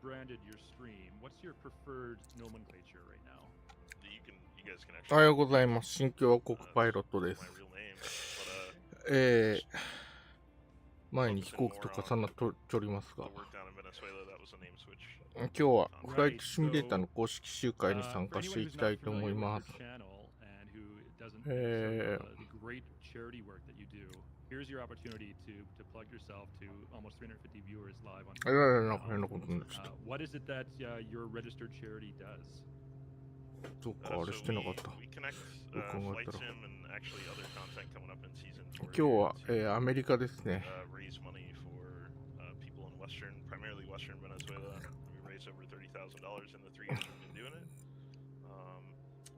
rebranded your stream. What's your preferred nomenclature right now? You guys can おは actually ようございます。新共和国パイロットで my す。 real name, but 前に飛行機と重なっておりますが、 the work down in Venezuela, that was a name switch. 今日はフライトシミュレーターの公式集会に参加していきたいと思います。Here's your opportunity to plug yourself to almost 350 viewers live on いやいや、なんか変なことになってきた。 What is it that your registered charity does? そっか、あれしてなかった。 We connect よく考え flight たら。 sim and actually other content coming up in season 4. 今日は、アメリカですね。 Raise money for people in primarily Western Venezuela. We raised over $30,000 in the 3 years we've been doing it.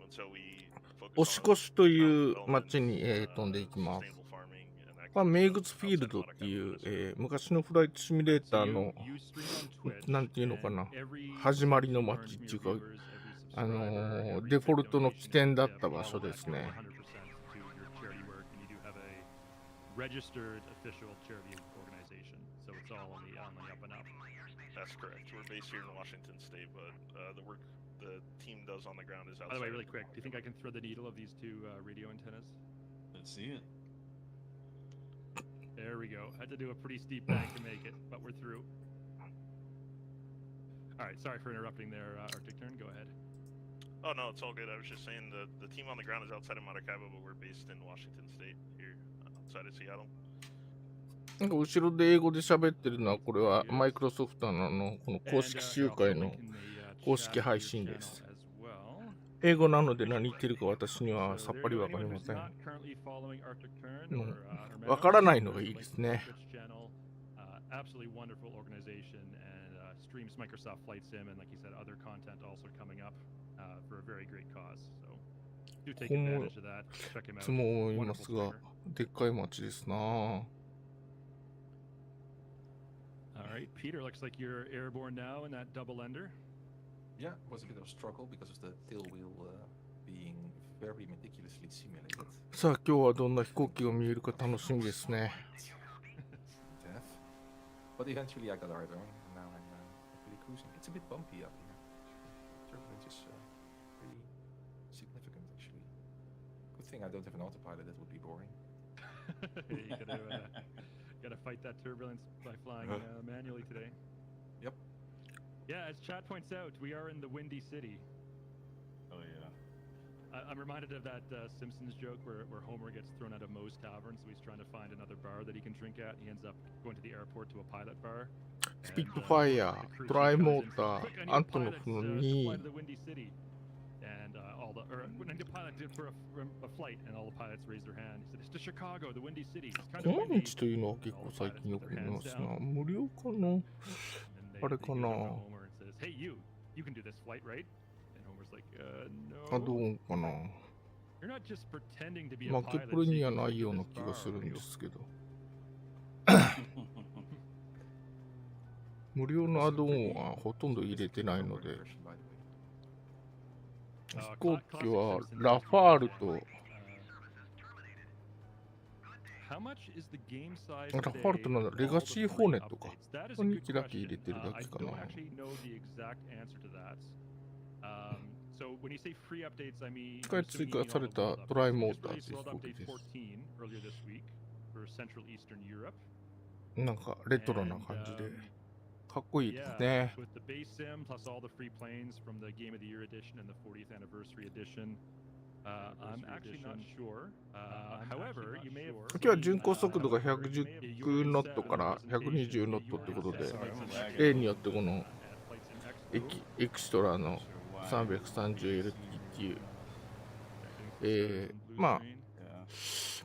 And so we オ focus シ on コシュという development, 町に、飛んでいきます。 sustainable farming, and まあ、メイグ activities スフィールド outside ってい of う、昔のフライトシミュレーターの、なんていうのかな、始まりの町っていうか、デフォルトの起点だった場所ですね。Registered official charity organization, so it's all on the up and up. That's correct. We're based here in Washington State, but the work the team does on the ground is outside. By the way, really quick, do you think I can thread the needle of these two radio antennas? Let's see it. There we go. Had to do a pretty steep bank to make it, but we're through. All right, sorry for interrupting there, Arctic Turn. Go ahead. Oh no, it's all good. I was just saying the team on the ground is outside of Maracaibo, but we're based in Washington State here, outside of Seattle. なんか後ろで英語で喋ってるのは、これはマイクロソフトのこの公式集会の公式配信です。英語なので何言ってるか私にはさっぱりわかりません。わからないのがいいですね。Absolutely wonderful organization and streams Microsoft Flight Sim and, like you said, other content also coming up for a very great cause. So do take advantage of that. Check him out. いつも思いますが、でっかい町ですな。All right, Peter, looks like you're airborne now in that double ender. Yeah, it was a bit of a struggle because of the tail wheel being very meticulously simulated. さあ、今日はどんな飛行機が見えるか楽しみですね。But eventually I got our own, and now I'm really cruising. It's a bit bumpy up here. Turbulence is pretty significant, actually. Good thing I don't have an autopilot, that would be boring. You gotta fight that turbulence by flying manually today. Yep. Yeah, as chat points out, we are in the Windy City. Oh yeah. I'm reminded of that Simpsons joke where Homer gets thrown out of Moe's Tavern, so he's trying to find another bar that he can drink at. He ends up going to the airport to a pilot bar. スピットファイヤー、トライモーター、アントノフの2。And all the, or when the pilot did for a flight, and all the pilots raised their hand. He said, "It's to Chicago, the Windy City." この道というのは結構最近よく見ますな。無料かなあれかな Hey, you can do this flight, right? And Homer's like, あ、ど no. うかな You're not just pretending to be a マケ pilot. プロにはないような気がするんですけど。無料のアドオンはほとんど入れてないので、飛行機はラファールと、ラファールとなんだ、レガシーホーネットか。この2機だけ入れてるだけかな。使い追加されたトライモーターという飛行機です。なんかレトロな感じで。かっこいいですね。今日は巡航速度が110ノットから120ノットってことで、例によってこのエクストラの 330LT っていう、まあ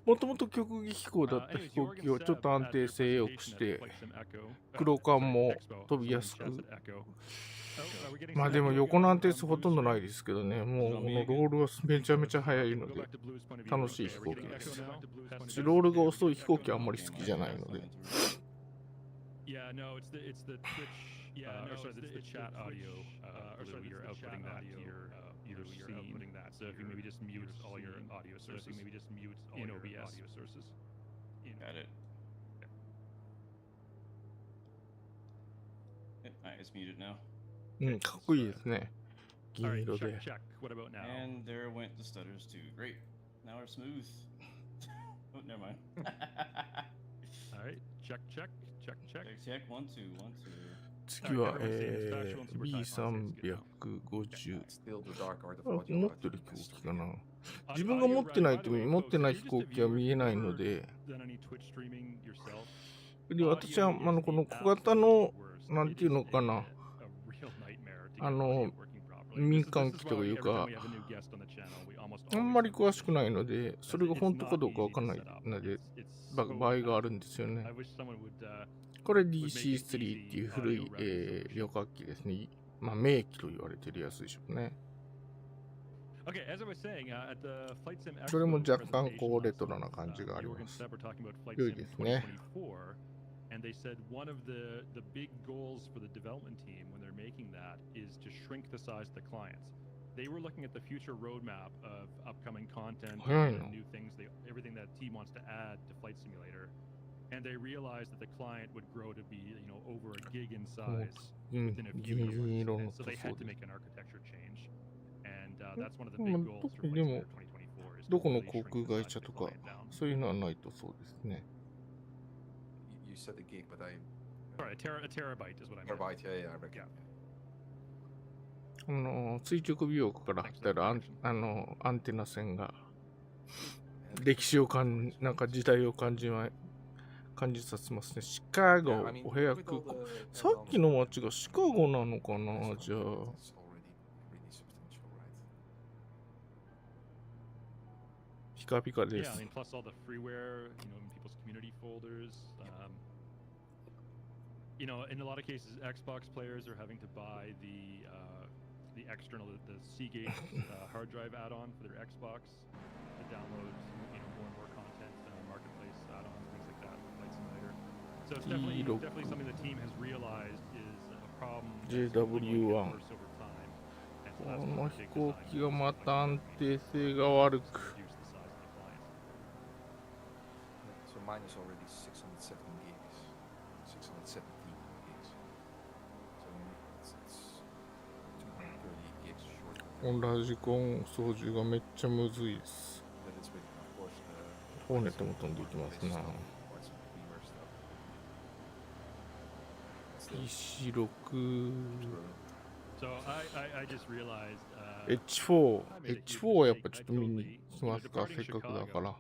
もともと曲撃飛行だった飛行機をちょっと安定性良くして黒管も飛びやすく、まあでも横の安定性ほとんどないですけどね、もうこのロールはめちゃめちゃ速いので楽しい飛行機です。ロールが遅い飛行機はあんまり好きじゃないので。You're outputting that. So if you maybe just mute all your audio sources, in OBS. Got it. It's muted now. うん、かっこいいですね。 All 銀 right, 色 check, で。 check. What about now? And there went the stutters too. Great. Now we're smooth. Oh, never mind. All right, check, check, check, check. Check, check. 1, 2, 1, 次は、Everyone's saying it's factual and super tight. B350。 Still the dark art of あ、 audio 持 about ってる you 飛 guys. 行機かな。 Audio 自分が持ってない right. と By the way, 持ってない folks, 飛 are 行 you 機は just a 見えない viewer? の Have で、 you ever done any Twitch streaming yourself? で私はこの小型のなんていうのかな、民間機というか、あんまり詳しくないので、それが本当かどうかわかんないので、場合があるんですよね。これ DC3 っていう古い、旅客機ですね。まあ、名機と言われてるやつでしょうね。それも若干こうレトロな感じがあります。良いですね。And they said one of the big goals for the development team when they're making that is to shrink the size of the clients. They were looking at the future roadmap of upcoming content, and new things, everything that team wants to add to Flight Simulator, and they realized that the client would grow to be, over a gig in size within a few years. And so they had to make an architecture change, and that's one of the big goals for Flight Simulator 2024. どこの航空会社とかそういうのはないとそうですね。You said a gig, but I. Sorry, a terabyte is what I meant. Terabyte, yeah, I reckon. 垂直尾翼から来たらアンテナ線が歴史をなんか時代を感じさせますね。シカゴ、お部屋空港。さっきの街がシカゴなのかな、じゃあ。ピカピカです。Yeah, I mean, plus all the freeware, in people's community folders. In a lot of cases, Xbox players are having to buy the external, the Seagate hard drive add-on for their Xbox to download, more and more content, marketplace add-ons, things like that for Flight Simulator. So it's definitely something the team has realized is a problem JW1 worse over time. この飛行機がまた安定性が悪く。So mine is already 617 gigs. 617 gigs. So it's 230 gigs short. ラジコン操縦がめっちゃむずいです。That is with, of course, ホーネットも飛んでいきますな。PC6 So I just realized H4 はやっぱちょっと見に来ますか、せっかくだから。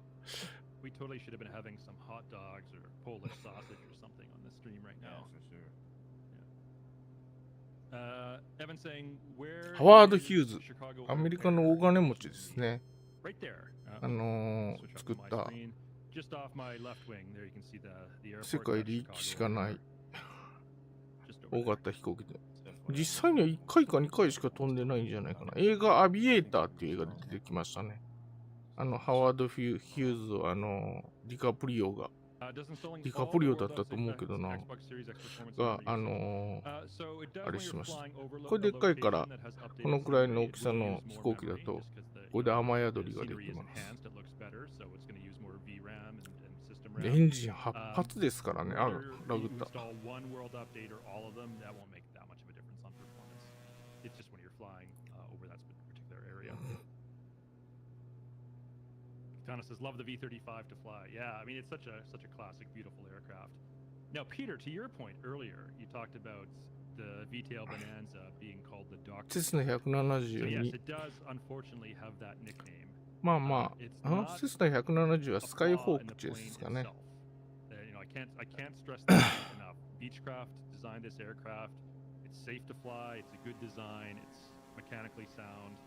We totally should have been having some hot dogs or Polish sausage or something on the stream right now. Evan saying where ハワード・ヒューズ、アメリカの大金持ちですね。作った世界で1機しかない大型飛行機で。実際には1回か2回しか飛んでないんじゃないかな。映画アビエーターっていう映画で出てきましたね。ハワード・ヒューズをディカプリオだったと思うけどな。が、あれしました。これでっかいから、このくらいの大きさの飛行機だと、ここで雨宿りができます。エンジン8発ですからね、ラグった。Donna says, love the V-35 to fly. Yeah, I mean, it's such a classic, beautiful aircraft. Now, Peter, to your point earlier, you talked about the VTL Bonanza being called the Doctor. So yes, it does unfortunately have that nickname. まあまあ、セスナ170はスカイホークですかね。I can't stress that enough. Beechcraft designed this aircraft. It's safe to fly. It's a good design. It's mechanically sound.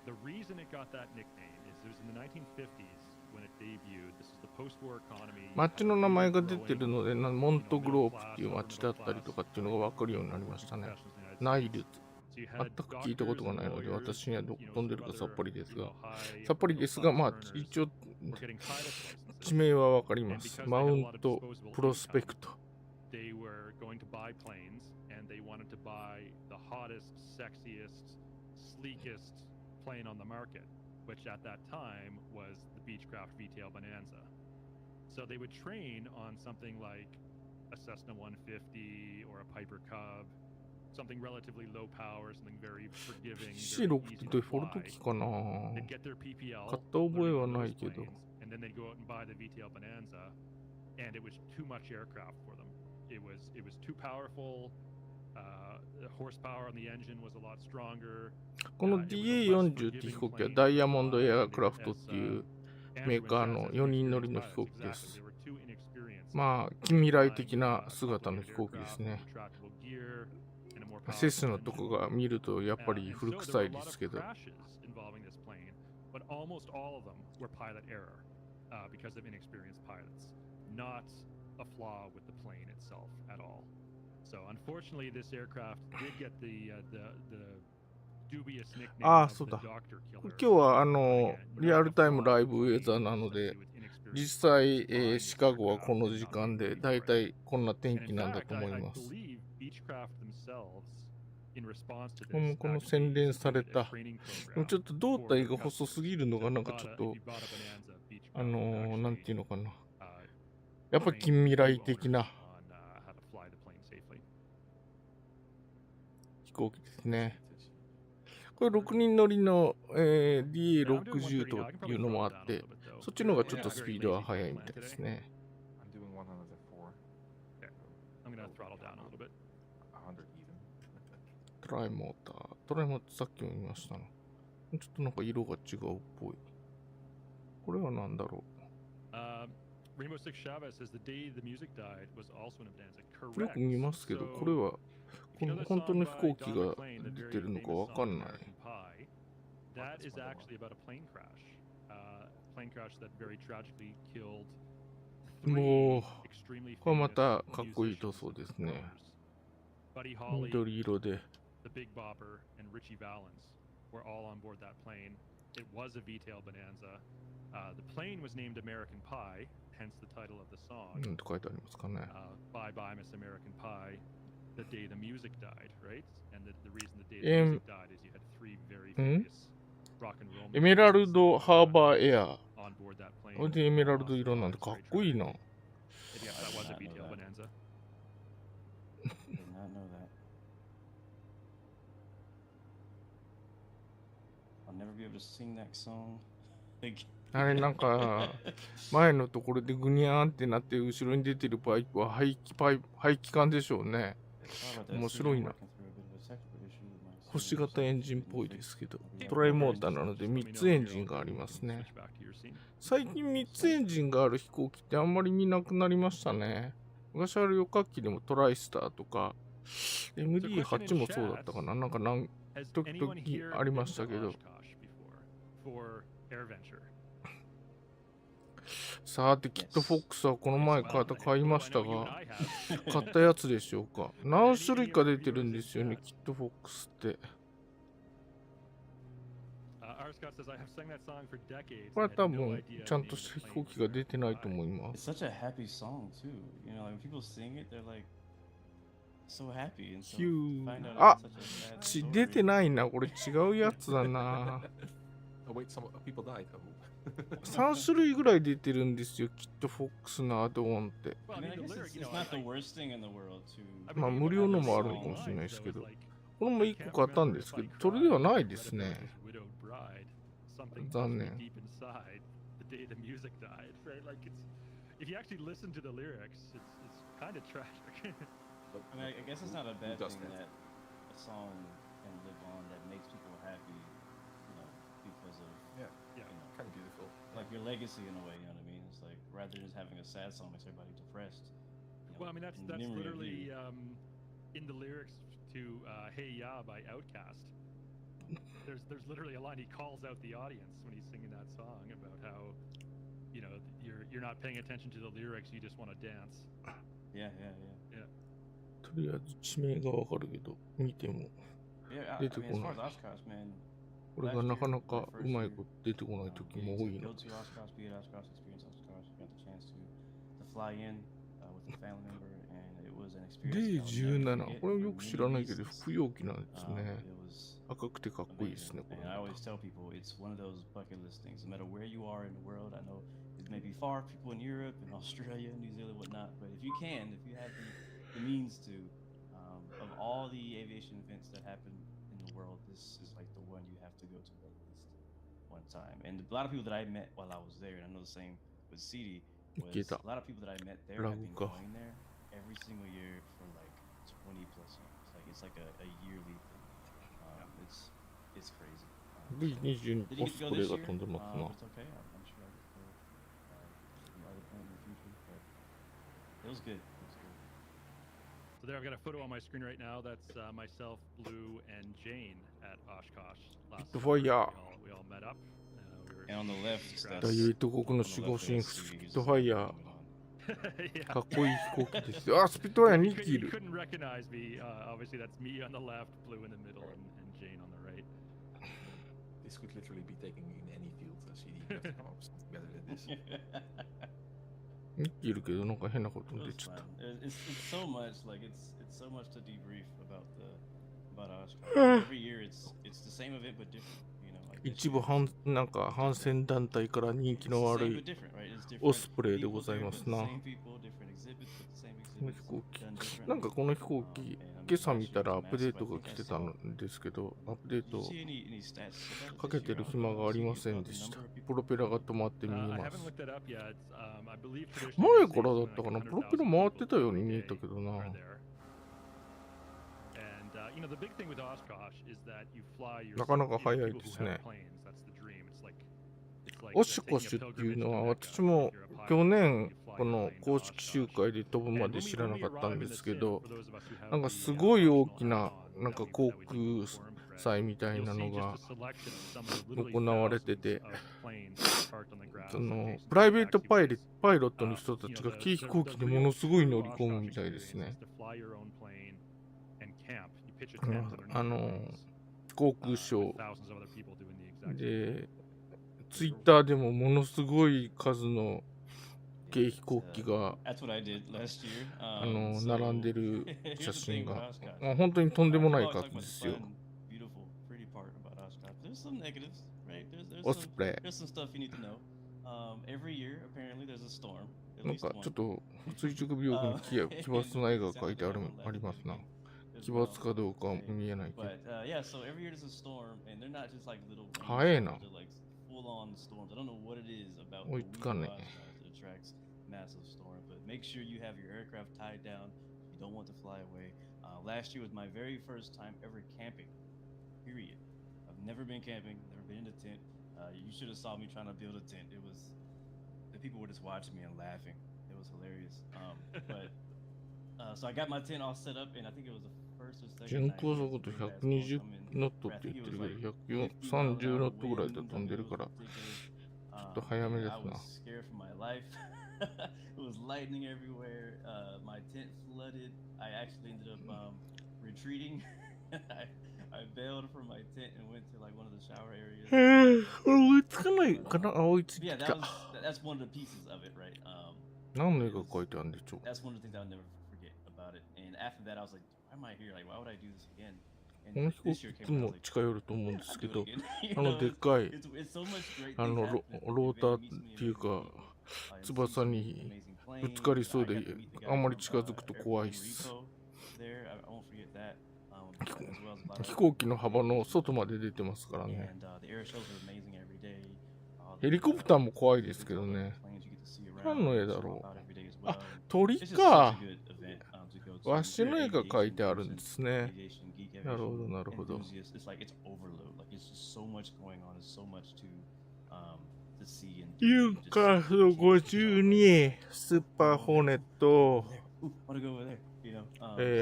The reason it got that nickname is it was in the 1950s when it debuted. This is the post-war economy. 街の名前が出てるので、モントグロープっていう街だったりとかっていうのが分かるようになりましたね。ナイルズ。全く聞いたことがないので、私にはどこ飛んでるかさっぱりですが、まあ一応地名は分かります。マウントプロスペクト。They were going to buy planes and they wanted to buy the hottest, sexiest, sleekest plane on the market, which at that time was the Beechcraft VTL Bonanza. So they would train on something like a Cessna 150 or a Piper Cub, something relatively low power, something very forgiving, very C6 っ easy て to デフォルト fly. 機かな。 They'd get their PPL, 買った覚えは learn な those いけど。 planes, and then they'd go out and buy the VTL Bonanza, and it was too much aircraft for them. It was too powerful. The horsepower on the engine was a lot stronger. この DA40 って飛行機はダイヤモンドエアクラフトっていうメーカーの4人乗りの飛行機です。まあ近未来的な姿の飛行機ですね。セスナとかが見るとやっぱり古臭いですけど。But almost all of them were pilot error because of inexperienced pilots, not a flaw with the plane itself at all. So unfortunately, this aircraft did get the dubious nickname of the Doctor Killer. 今日はリアルタイムライブウェザーなので、実際、シカゴはこの時間でだいたいこんな天気なんだと思います。この洗練された、でもちょっと胴体が細すぎるのがなんかちょっとなんていうのかな、やっぱ近未来的な飛行機ですね。これ6人乗りの、DA60 というのもあって、そっちの方がちょっとスピードは速いみたいですね。トライモーターさっきも見ましたな。ちょっとなんか色が違うっぽい。これは何だろう。よく見ますけど、これはこの本当の飛行機が出てるのかわかんない。もう、これまたかっこいい塗装ですね。緑色で。The Big Bopper and Richie Valens were all on board that plane. It was a VTL Bonanza. The plane was named American Pie, hence the title of the song. なんて書いてありますかね。Bye Bye Miss American Pie, the day the music died, right? And the reason the day the music died is you had three very famous rock and roll. エメラルドハーバーエア。 on board that plane. これでエメラルド色なんでかっこいいな。Yeah, that was a VTL Bonanza. Did not know that. I'll never be able to sing that song. あれなんか前のところでグニャーンってなって後ろに出てるパイプは排気管でしょうね。面白いな。星型エンジンっぽいですけど、トライモーターなので3つエンジンがありますね。最近3つエンジンがある飛行機ってあんまり見なくなりましたね。昔ある旅客機でもトライスターとか MD8 もそうだったかな。なんか時々ありましたけど。さて、キットフォックスはこの前買いましたが、買ったやつでしょうか。何種類か出てるんですよね、キットフォックスって。これは多分、ちゃんとした飛行機が出てないと思います。It's such a happy song too. You know, like when people sing it, they're like so happy. And so ヒュ find out ー。あ it's such a sad 出て story. ないな、これ違うやつだな。Oh wait, some people died. 3種類ぐらい出てるんですよ、キットフォックスのアドオンって。I mean, I guess it's not the worst thing in the world to. まあ無料のもあるのかもしれないですけど、これも1個買ったんですけど、それではないですね。残念。I mean, I guess it's not a bad thing that a song can live on that makes people happy, you know, because of Yeah, you know, kind of beautiful. like your legacy in a way. You know what I mean? It's like rather than just having a sad song makes everybody depressed. You know, Well, I mean, that's in memory of literally you. in the lyrics to "Hey Ya" by Outkast. There's literally a line he calls out the audience when he's singing that song about how, you know, you're not paying attention to the lyrics, you just want to dance. Yeah. とりあえず地名がわかるけど、見ても Yeah, I 出て mean, こ as な far い。 as Oshkosh, man, これがなかなかうまいこと出てこない時も多い to な。 go to Oshkosh, be at Oshkosh, experience Oshkosh, got the chance to fly in with a family member, and it was an experience. D17、これはよく知らないけど、服用機なんですね。 It was 赤くてかっこいいですね、こ and れ。 I always tell people it's one of those bucket list things. No matter where you are in the world, I know it may be far, people in Europe and Australia, New Zealand, whatnot. But if you have the means to, of all the aviation events that happen in the world, this is like the one you have to go to at least one time. And a lot of people that I met while I was there, and I know the same with CD, was a lot of people that I met there have been going there every single year for like 20 plus years. Like it's like a yearly thing. It's crazy. V22 オスプレイが飛んでますな。It's okay. I'm sure I could go another point in the future, but it was good. So there, I've got a photo on my screen right now. That's myself, Blue, and Jane at Oshkosh last summer. We all met up. And on the left, ダイエット国の守護神スピットファイヤー。かっこいい飛行機ですよ。あ、スピットファイヤー2機いる。You couldn't recognize me. Obviously, that's me on the left, Blue in the middle, and Jane on the right. This could literally be taken in any field. CD has come up with something better than this. 2機いるけど、なんか変なこと出ちゃった。It's so much like it's so much to debrief about Oshkosh. Every year it's the same event but different. 一部なんか反戦団体から人気の悪いオスプレイでございますな。この飛行機、なんかこの飛行機、今朝見たらアップデートが来てたんですけど、アップデートかけてる暇がありませんでした。プロペラが止まって見えます。前からだったかな、プロペラ回ってたように見えたけどな。なかなか早いですね。オシコシュっていうのは私も去年この公式集会で飛ぶまで知らなかったんですけど、なんかすごい大きななんか航空祭みたいなのが行われてて、そのプライベートパイロットの人たちが軽飛行機でものすごい乗り込むみたいですね。航空ショーで、ツイッターでもものすごい数の軽飛行機が並んでる写真が、本当にとんでもない数ですよ。オスプレイ。なんかちょっと垂直屏風に奇抜な絵が描いてありますな。奇抜かどうか見えないけど。早いな。追いつかねえ。Last year was my very first time ever camping. Period. I've never been camping, never been in a tent. You should have saw me trying to build a tent. It was the people were just watching me and laughing. It was hilarious. So I got my tent all set up, and I think it was the first or second. 巡航速度120ノットって言ってるけど、130ノットぐらいで飛んでるから、ちょっと早めですな。I was scared for my life. It was lightning everywhere. My tent flooded. I actually ended up retreating. I bailed from my tent and went to like one of the shower areas. 追いつかないかな。追いついてきた。That's one of the pieces of it, right? 何の絵が描いてあるんでしょう。That's one of the things I'll never forget about it. And after that, I was like, why am I here? Like, why would I do this again? この飛行機いつも近寄ると思うんですけど、でっかいローターっていうか翼にぶつかりそうで、あんまり近づくと怖いっす。飛行機の幅の外まで出てますからね。ヘリコプターも怖いですけどね。何の絵だろう。あ、鳥か。わしの絵が描いてあるんですね。なるほど、なるほど。ユーカス52、スーパーホーネット、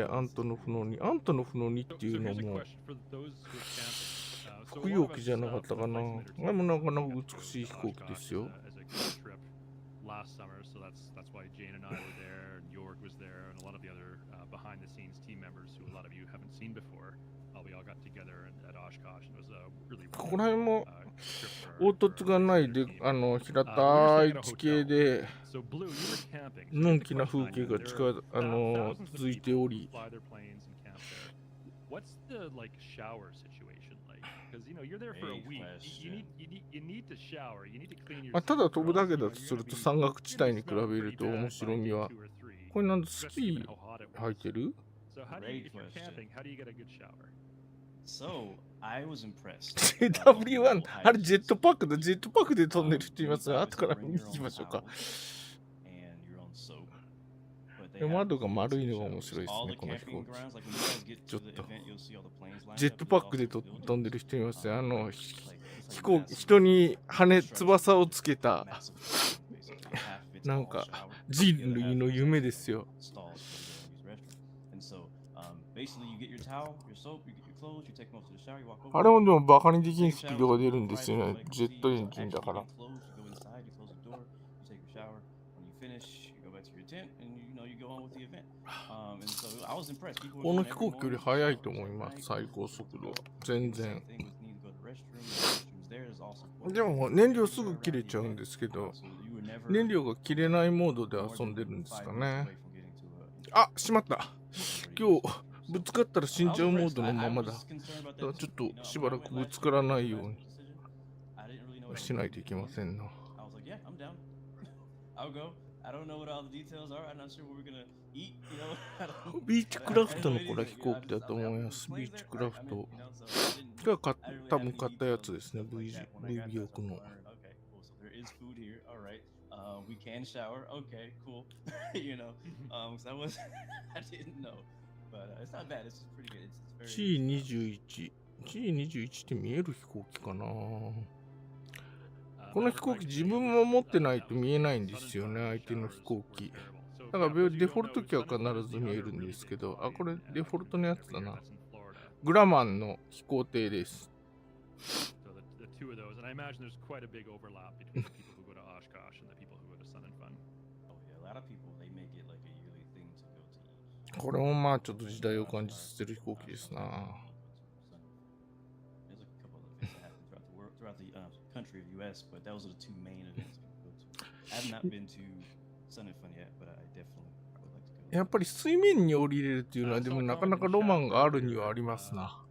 アントノフの2っていうのも、服用機じゃなかったかな。あれもなかなか美しい飛行機ですよ。Last summer, so that's why Jane and I were there, and Jorg was there, and a lot of the other behind-the-scenes team members who a lot of you haven't seen before. We all got together at Oshkosh, and it was a really ここら辺も凹凸がないで、平たい地形でのんきな風景が続いており、What's the like shower situation like? Because you're there for a week. You need to shower. You need to clean your. ただ飛ぶだけだとすると山岳地帯に比べると面白みは。これなんでスキー履いてる？ So how do you, if you're camping, how do you get a good shower? So I was impressed. JW1、あれジェットパックだ、ジェットパックで飛んでる人いますが、後から見に行きましょうか。窓が丸いのが面白いですね、この飛行機。ちょっと。ジェットパックで飛んでる人いますよ。人に翼をつけた、なんか人類の夢ですよ。あれもでもバカにできんスピードが出るんですよね。ジェットエンジンだから。この飛行機より速いと思います、最高速度は。全然。でも燃料すぐ切れちゃうんですけど、燃料が切れないモードで遊んでるんですかね。あ、しまった。今日ぶつかったら死んじゃうモードのままだ。だからちょっとしばらくぶつからないようにしないといけませんな。ビーチクラフトのこれ飛行機だと思います。ビーチクラフトが多分買ったやつですね。V ビオクの。G21。G21 って見える飛行機かな。この飛行機自分も持ってないと見えないんですよね、相手の飛行機。だからデフォルト機は必ず見えるんですけど、あ、これデフォルトのやつだな。グラマンの飛行艇です。これもまあちょっと時代を感じさせる飛行機ですな。country of US, but those are the two main events we go to. I have not been to Sun and Fun yet, but I definitely would like to go. やっぱり水面に降りれるっていうのはでもなかなかロマンがあるにはありますな。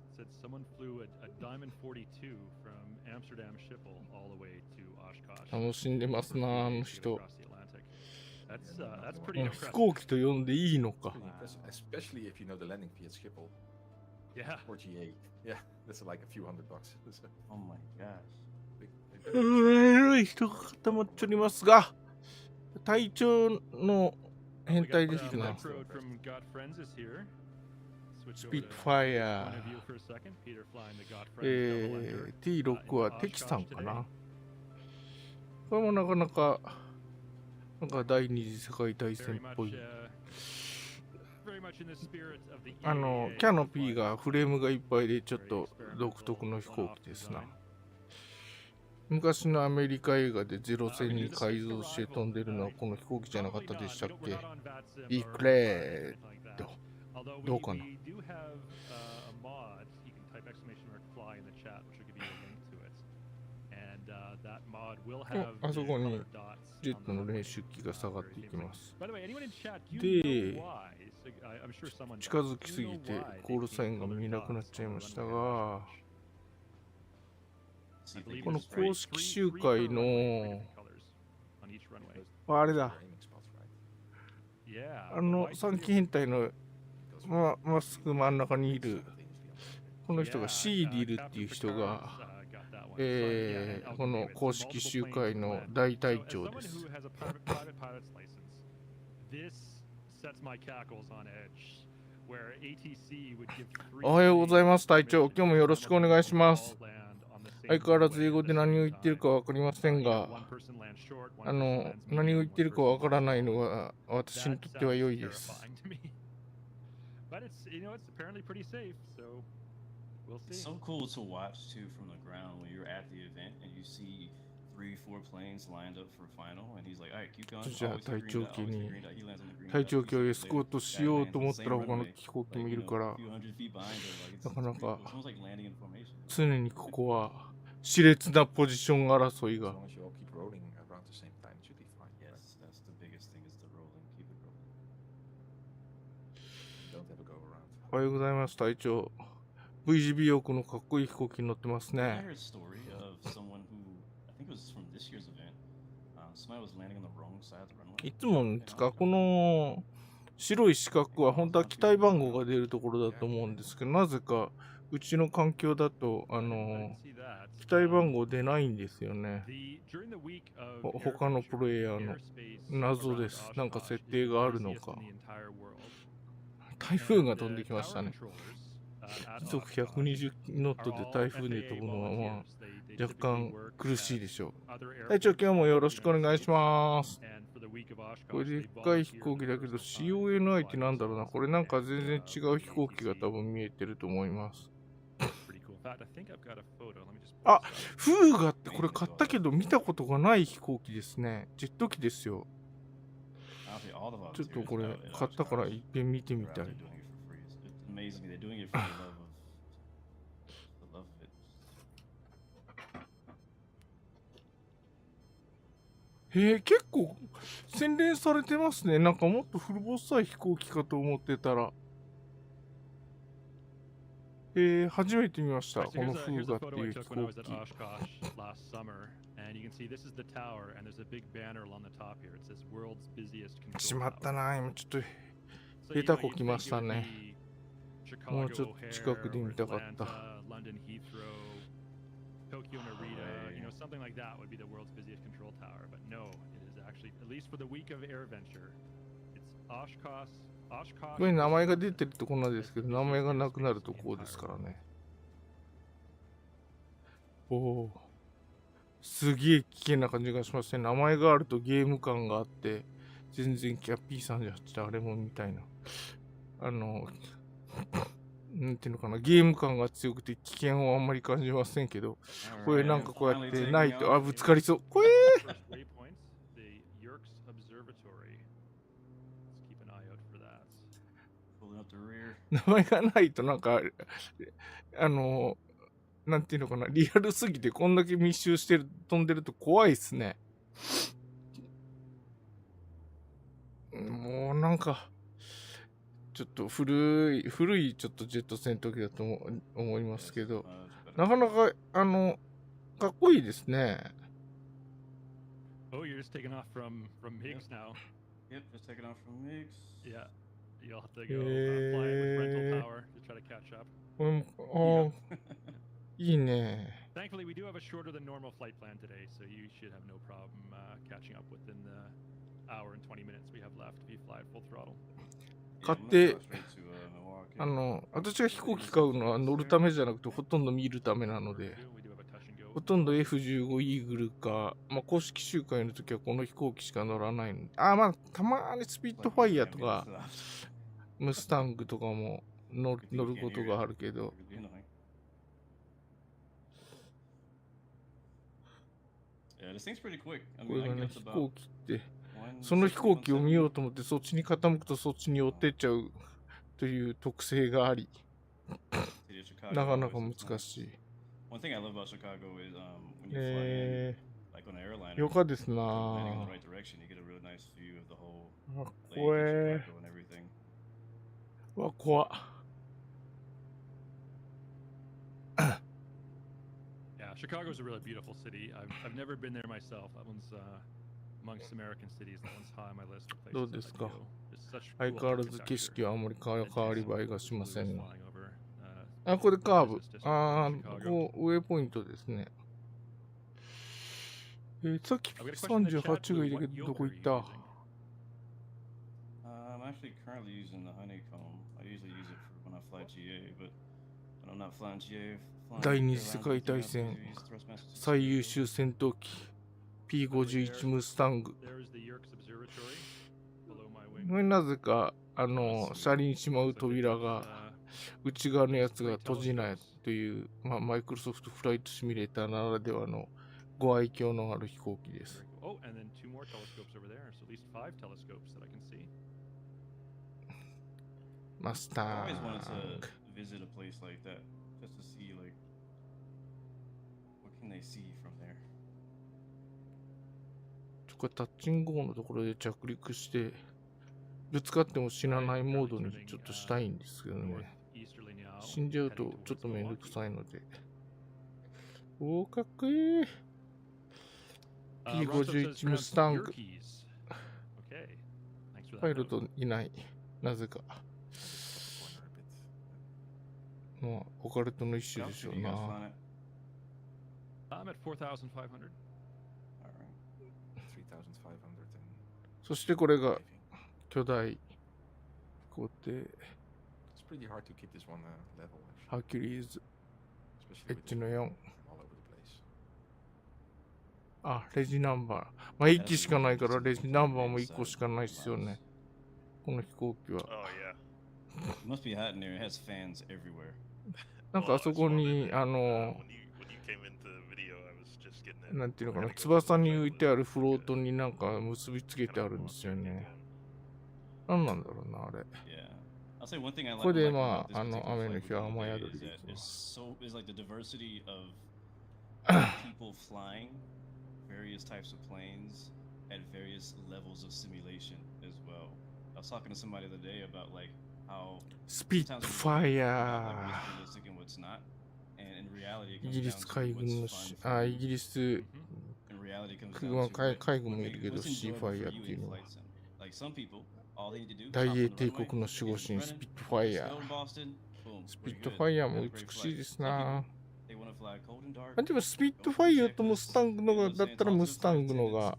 楽しんでますな、あの人。飛行機と呼んでいいのか。Especially if you know the landing fee at Schiphol. Yeah. Or GA. Yeah, that's like a few $100. Oh my gosh. 人が固まっておりますが、体調の変態ですな。スピットファイヤー、T6 はテキさんかな。これもなかなか、第二次世界大戦っぽい。キャノピーがフレームがいっぱいでちょっと独特の飛行機ですな。昔のアメリカ映画でゼロ戦に改造して飛んでるのはこの飛行機じゃなかったでしたっけ？イクレード。どうかな？あそこにジェットの練習機が下がっていきます。で、近づきすぎてコールサインが見えなくなっちゃいましたが、この公式集会のあれだ、3機編隊のまっすぐ真ん中にいるこの人がシーディルっていう人が、この公式集会の大隊長です。おはようございます、隊長。今日もよろしくお願いします。相変わらず英語で何を言ってるか分かりませんが、何を言ってるか分からないのが私にとっては良いです。It's so cool to watch too from the ground when you're at the event and you see 3-4 planes lined up for final and he's like, "Alright, keep going." じゃあ隊長機に隊長機をエスコートしようと思ったら他の飛行機もいるから、なかなか常にここは熾烈なポジション争いが。おはようございます、隊長。VGB 翼のかっこいい飛行機に乗ってますね。いつもですか、この白い四角は本当は機体番号が出るところだと思うんですけど、なぜかうちの環境だと機体番号出ないんですよね。他のプレイヤーの謎です。なんか設定があるのか。台風が飛んできましたね。時速120ノットで台風で飛ぶのはまあ若干苦しいでしょう。隊長、今日もよろしくお願いします。これでっかい飛行機だけど CONI ってなんだろうな。これなんか全然違う飛行機が多分見えてると思います。あ、フーガってこれ買ったけど見たことがない飛行機ですね。ジェット機ですよ。ちょっとこれ買ったから一遍見てみたい。結構洗練されてますね。なんかもっと古細い飛行機かと思ってたら。初めて見ました。このフーガっていう飛行機。しまったな、今ちょっと下手こきましたね。もうちょっと近くで見たかった。Tokyo Narita, you know, something like that would be the world's busiest control tower. But no, it is actually, at least for the week of AirVenture, it's Oshkosh. これ名前が出てるところですけど、名前がなくなるとこうですからね。おお、すげえ危険な感じがしますね。名前があるとゲーム感があって、全然キャッピーさんじゃってあれもみたいな。なんていうのかな、ゲーム感が強くて危険はあんまり感じませんけど、これなんかこうやってないと、ぶつかりそう。これ名前がないとなんか、なんていうのかな、リアルすぎてこんだけ密集してる、飛んでると怖いっすね。もうなんか、ちょっと古いちょっとジェット戦闘機だと思いますけど、なかなか、かっこいいですね。Oh, you're just taking off from MiGs now. Yep, just taking off from MiGs. Yeah, you'll have to go fly with rental power to try to catch up. いいね。Thankfully, we do have a shorter than normal flight plan today, so you should have no problem catching up within the hour and 20 minutes we have left if you fly at full throttle. 買って、私が飛行機買うのは乗るためじゃなくてほとんど見るためなので、ほとんど F15 イーグルか、まあ、公式集会の時はこの飛行機しか乗らないので、まあ、たまにスピットファイヤーとか、ムスタングとかも乗ることがあるけど、これがね、飛行機って、その飛行機を見ようと思ってそっちに傾くとそっちに寄ってっちゃうという特性があり、なかなか難しい。よかですなぁ。怖え。怖っ。Yeah, Chicago is a really beautiful city. I've never been there myself. That one's amongst American cities. That one's high on my list of places. どうですか？相変わらず景色はあまり変わり映えがしませんが。これカーブ。こう上ポイントですね。さっき38がいるけどどこ行った？ I'm actually currently using the honeycomb. I usually use it for when I fly GA, but when I'm not flying GA, 第二次世界大戦最優秀戦闘機 P51 ムスタング。なぜか車輪しまう扉が内側のやつが閉じないという、まあ、マイクロソフトフライトシミュレーターならではのご愛嬌のある飛行機です。マスター。これタッチング号のところで着陸してぶつかっても死なないモードにちょっとしたいんですけどね。死んじゃうとちょっとめんどくさいので。かっこいい。P51 ムスタング。パイロットいない。なぜか。 I just cut the corner a bit. まあ、オカルトの一種でしょう You guys な。 flying it? I'm at 4,500. All right. 3,500 and そしてこれが driving. 巨大飛行艇 It's pretty hard to keep this one level, actually, ハーキュリーズ especially with エッジの4。 all over the place. あ、レジナンバー。まあ、1機しかないからレジナンバーも1個しかないっすよね。この飛行機は。 Oh yeah. It must be hot in there. It has fans everywhere. なんかあそこ Well, I に、 spotted it, when you came into the video, I was just getting it. なんていうのか I な、 gotta go 翼に check 浮い with てある like フロートになんか結びつけてあるんですよね。なんなんだろうな、あれ。 Yeah. I'll say one thing I like これで about ま this あ、particular 雨の flight 日は with 雨 EAA 宿り is で that きま it's す。 so is like the diversity of people flying various types of planes at various levels of simulation as well. I was talking to somebody the other day about like how スピッ sometimes ト we ファイ about ヤ like what's realistic and what's not. And in reality, it ー。イ comes ギリ down ス to 海軍の what's し fun for イ you. ギリス In reality, it comes 空 down 軍 to 海軍もいるけど what's シー enjoyable ファイ for ヤーっ you ていう in のは flight sim. Like some people, all they need to do is 大 hop 英 on the 帝 runway, 国の守護 get 神 running, スピットファイ get ヤー。 snowed in Boston, boom, スピ we're ット good. ファイヤー Have も a 美 great しい flight. です Some な。 people, they want to fly cold and dark. あでもスピッ Go ト for ファイヤー the とムスタング checklists, の you know が what だ I'm っ saying? たら Talk ム to ス the タ flight ングの attendants. が All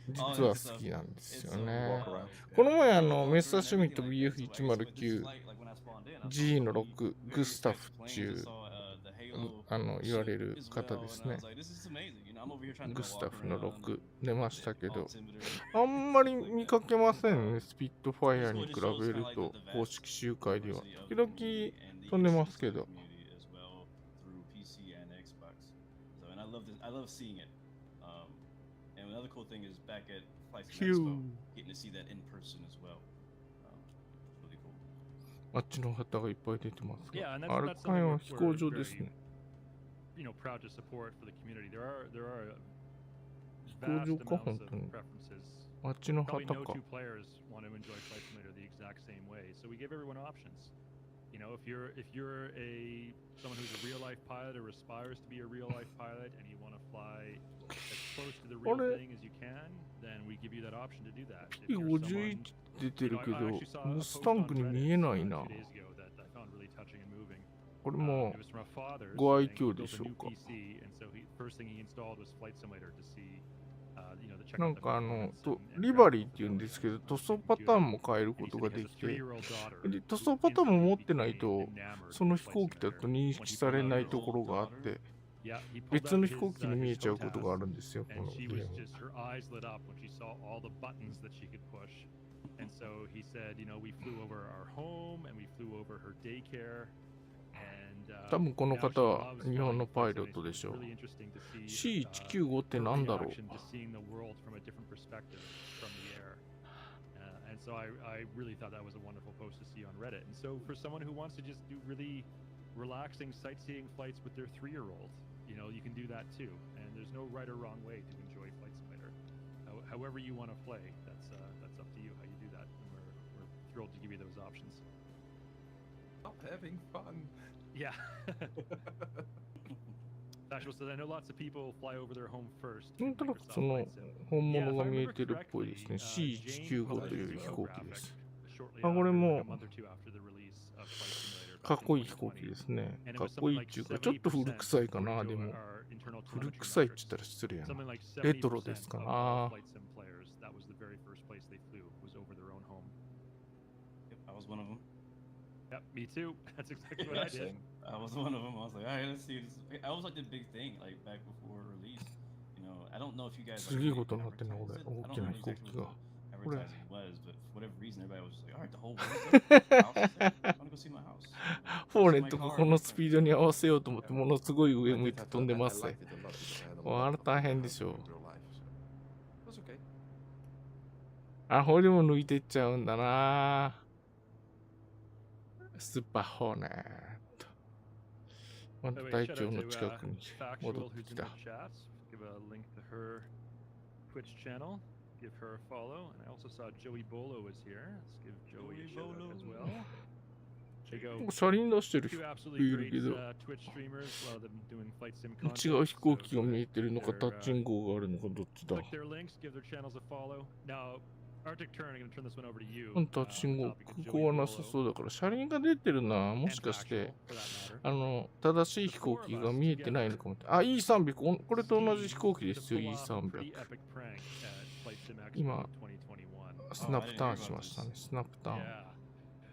実 that は good 好 stuff. きなんですよ And so, ね。 Walk uh, この前 I don't メッ know サー if シュ you're ミット anything like that. So I used to with this BF109 flight, like when I spawned in, I saw G の so many 6グ various スタ types フ of っ planes. てい I う saw the Halo 言われる as 方 well, です and I ね。 was like, this is amazing. You know, I'm over here trying to グ kind ス of タ walk フの around. 6出ましたけど、 altimeter. あんまり見かけませんね、スピットファイヤーに比べると、公式集会では。時々飛んでますけど。 And I love seeing it. And another cool thing is back at Flight Sim ヒュ Expo, ー getting to see that in person as well. Really cool. あっちの旗がいっぱい出てますが、 Yeah, and アル that's カイ something ン we're, は飛行 we're 場です very, ね。 proud to support for the community. There are 飛 vast 行場か、 amounts 本 of 当に。 preferences. あっちの Probably 旗 no か。 two players want to enjoy Flight Simulator the exact same way. So we give everyone options. You know, if you're someone who's a real life pilot or aspires to be a real life pilot and you want to fly as close to the real thing as you can, then we give you that option to do that. If you're someone, 51出て you る know, け I ど actually saw、 a ム post スタン on グに Reddit 見えないな。 2 days ago that I found really touching and moving. これも It was from a father ご愛 saying 嬌 he で built し a ょ new うか。 PC, and so first thing he installed was Flight Simulator to see, check な out ん the か performance と and リバリーっていうんですけど、塗装パターンも変える And こ he と said が he で has a きて、 3-year-old daughter で who 塗装パターンも instantly 持ってない became と、 enamored その with 飛 Flight 行機だと Simulator. 認 When 識 he さ pulled れ out ない his ところがあって、 yeah, he pulled 別 out の his, 飛行機に見え his ちゃうことがあ TOTAS, るんですよ、こ and の she ゲ was ーム。 just, her eyes lit up when she saw all the buttons that she could push. And so he said, we flew over our home and we flew over her daycare. And 多分この now 方 she は loves 日本 flying の Flight パイロッ Simulator. トでしょ It's う。 really interesting to see C195 ってなんだろう。 reaction to seeing the world from a different perspective from the air. And so I really thought that was a wonderful post to see on Reddit. And so for someone who wants to just do really relaxing sightseeing flights with their 3-year-old, you can do that too. And there's no right or wrong way to enjoy Flight Simulator. However you want to play, that's up to you how you do that. And we're thrilled to give you those options. Stop having fun. Yeah. Joshua says, I know lots of people fly over their home first. なんとなくその本物が見えてるっぽいですね。C195 という飛行機です。あ、これもかっこいい飛行機ですね。かっこいいっていうか、ちょっと古臭いかな。でも、古臭いって言ったら失礼やな。レトロですかな。I was one of them. Yep, me too. That's exactly what I did. I was one of them. I was like, all right, let's see. I was like the big thing, like back before release. I don't know if you guys. すげえことになってんな、これ。大きな飛行機が。これ。 was, but for whatever reason, everybody was just like, all right, the whole world's up. I want to go see my house. フォーレンとこのスピードに合わせようと思ってものすごい上向いて飛んでますね。あれ大変でしょう。あ、これでも抜いてっちゃうんだな。スーパーホーネット。また隊長の近くに戻ってきた。Give her a follow, and I also saw Joey Bolo is here. Let's give Joey a shout out as well. There you go. 車輪出してる Two 人 absolutely いる great けど、 Twitch streamers, a lot of them doing flight sim 違 content. う飛行機が見えてるのか、タッチングがあるのか、どっちだ。 Click their links, give their channels a follow. Now, Arctic Turn, I'm going to turn this one over to you. 本当は信号、空港はなさそうだから、車輪が出てるな。もしかして、正しい飛行機が見えてないのかも。あ、E300、これと同じ飛行機ですよ、E300。今、スナップターンしましたね、スナップターン。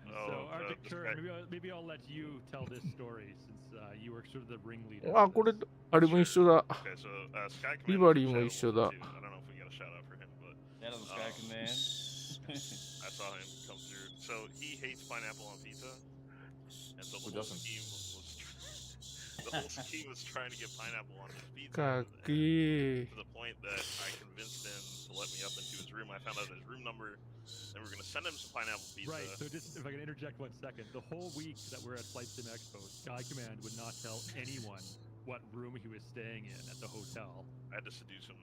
So Arctic Turn, maybe I'll let you tell this story since you were sort of the ringleader. あ、これ、あれも一緒だ。リバリーも一緒だ。I don't know if we got a shout out for him, but That was Sky Command. I saw him come through. So he hates pineapple on pizza, and so the whole scheme was trying to get pineapple on his pizza. かっこいい。 To the point that I convinced him to let me up into his room. I found out his room number, and we were gonna send him some pineapple pizza. Right. So just if I can interject 1 second, the whole week that we're at Flight Sim Expo, Sky Command would not tell anyone what room he was staying in at the hotel. I had to seduce him.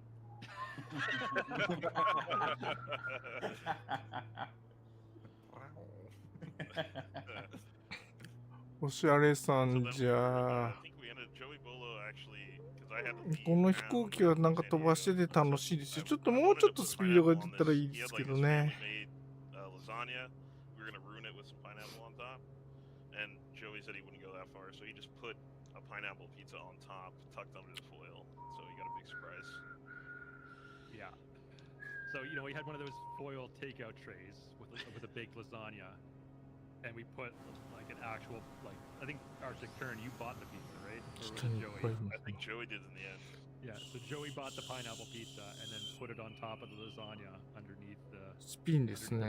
おしゃれさんじゃ。この飛行機はなんか飛ばしてて楽しいですよ。ちょっともうちょっとスピードが出たらいいですけどね。Pineapple pizza on top, tucked under the foil, so he got a big surprise. Yeah. So you know, we had one of those foil takeout trays with a baked lasagna, and we put like an actual I think Arctic Turn, you bought the pizza, right? Or was it Joey? I think Joey did in the end. Yeah. So Joey bought the pineapple pizza and then put it on top of the lasagna underneath the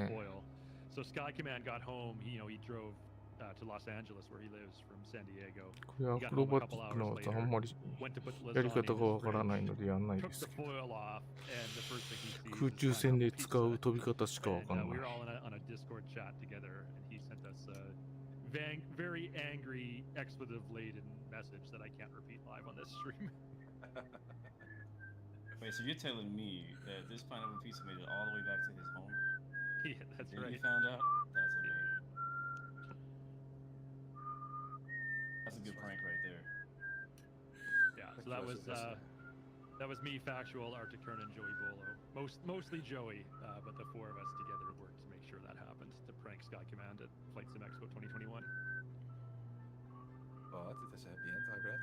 foil. So Sky Command got home. He drove to Los Angeles where he lives from San Diego. これはアクロバティックな技あんまりやり方がわからないのでやんないですけど、空中戦で使う飛び方しかわからない。We were all on a Discord chat together, and he sent us a very angry, expletive-laden message that I can't repeat live on this stream. Wait, so you're telling me that this pineapple pizza made it all the way back to his home? Yeah, that's and right. He found out? That's amazing. That's a good prank right there. Yeah, so that was me, Factual, Arctic Turn, and Joey Bolo. Mostly Joey, but the four of us together worked to make sure that happened, to prank Sky Command at Flight Sim Expo 2021. But it is a happy end, I read.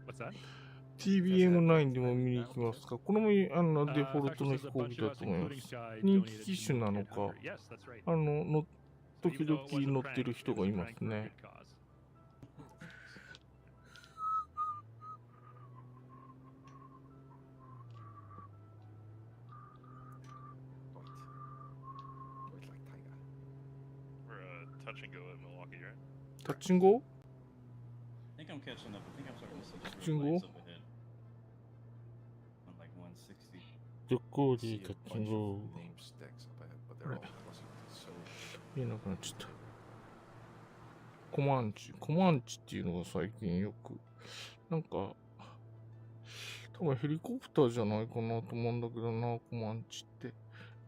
What's that? TBM9 でも見に行きますか？これもデフォルトの飛行機だと思います。人気機種なのか、時々乗ってる人がいますね。Touch and go at Milwaukee, right? タッチンゴ？ I think I'm catching up. I think I'm starting to see the Jingle? lights up ahead. I'm like 160. どこでタッチンゴ？ Name stacks up ahead, but they're all classic, so 見えなくなっちゃった。コマンチっていうのが最近よく、なんか、多分ヘリコプターじゃないかなと思うんだけどな、コマンチって。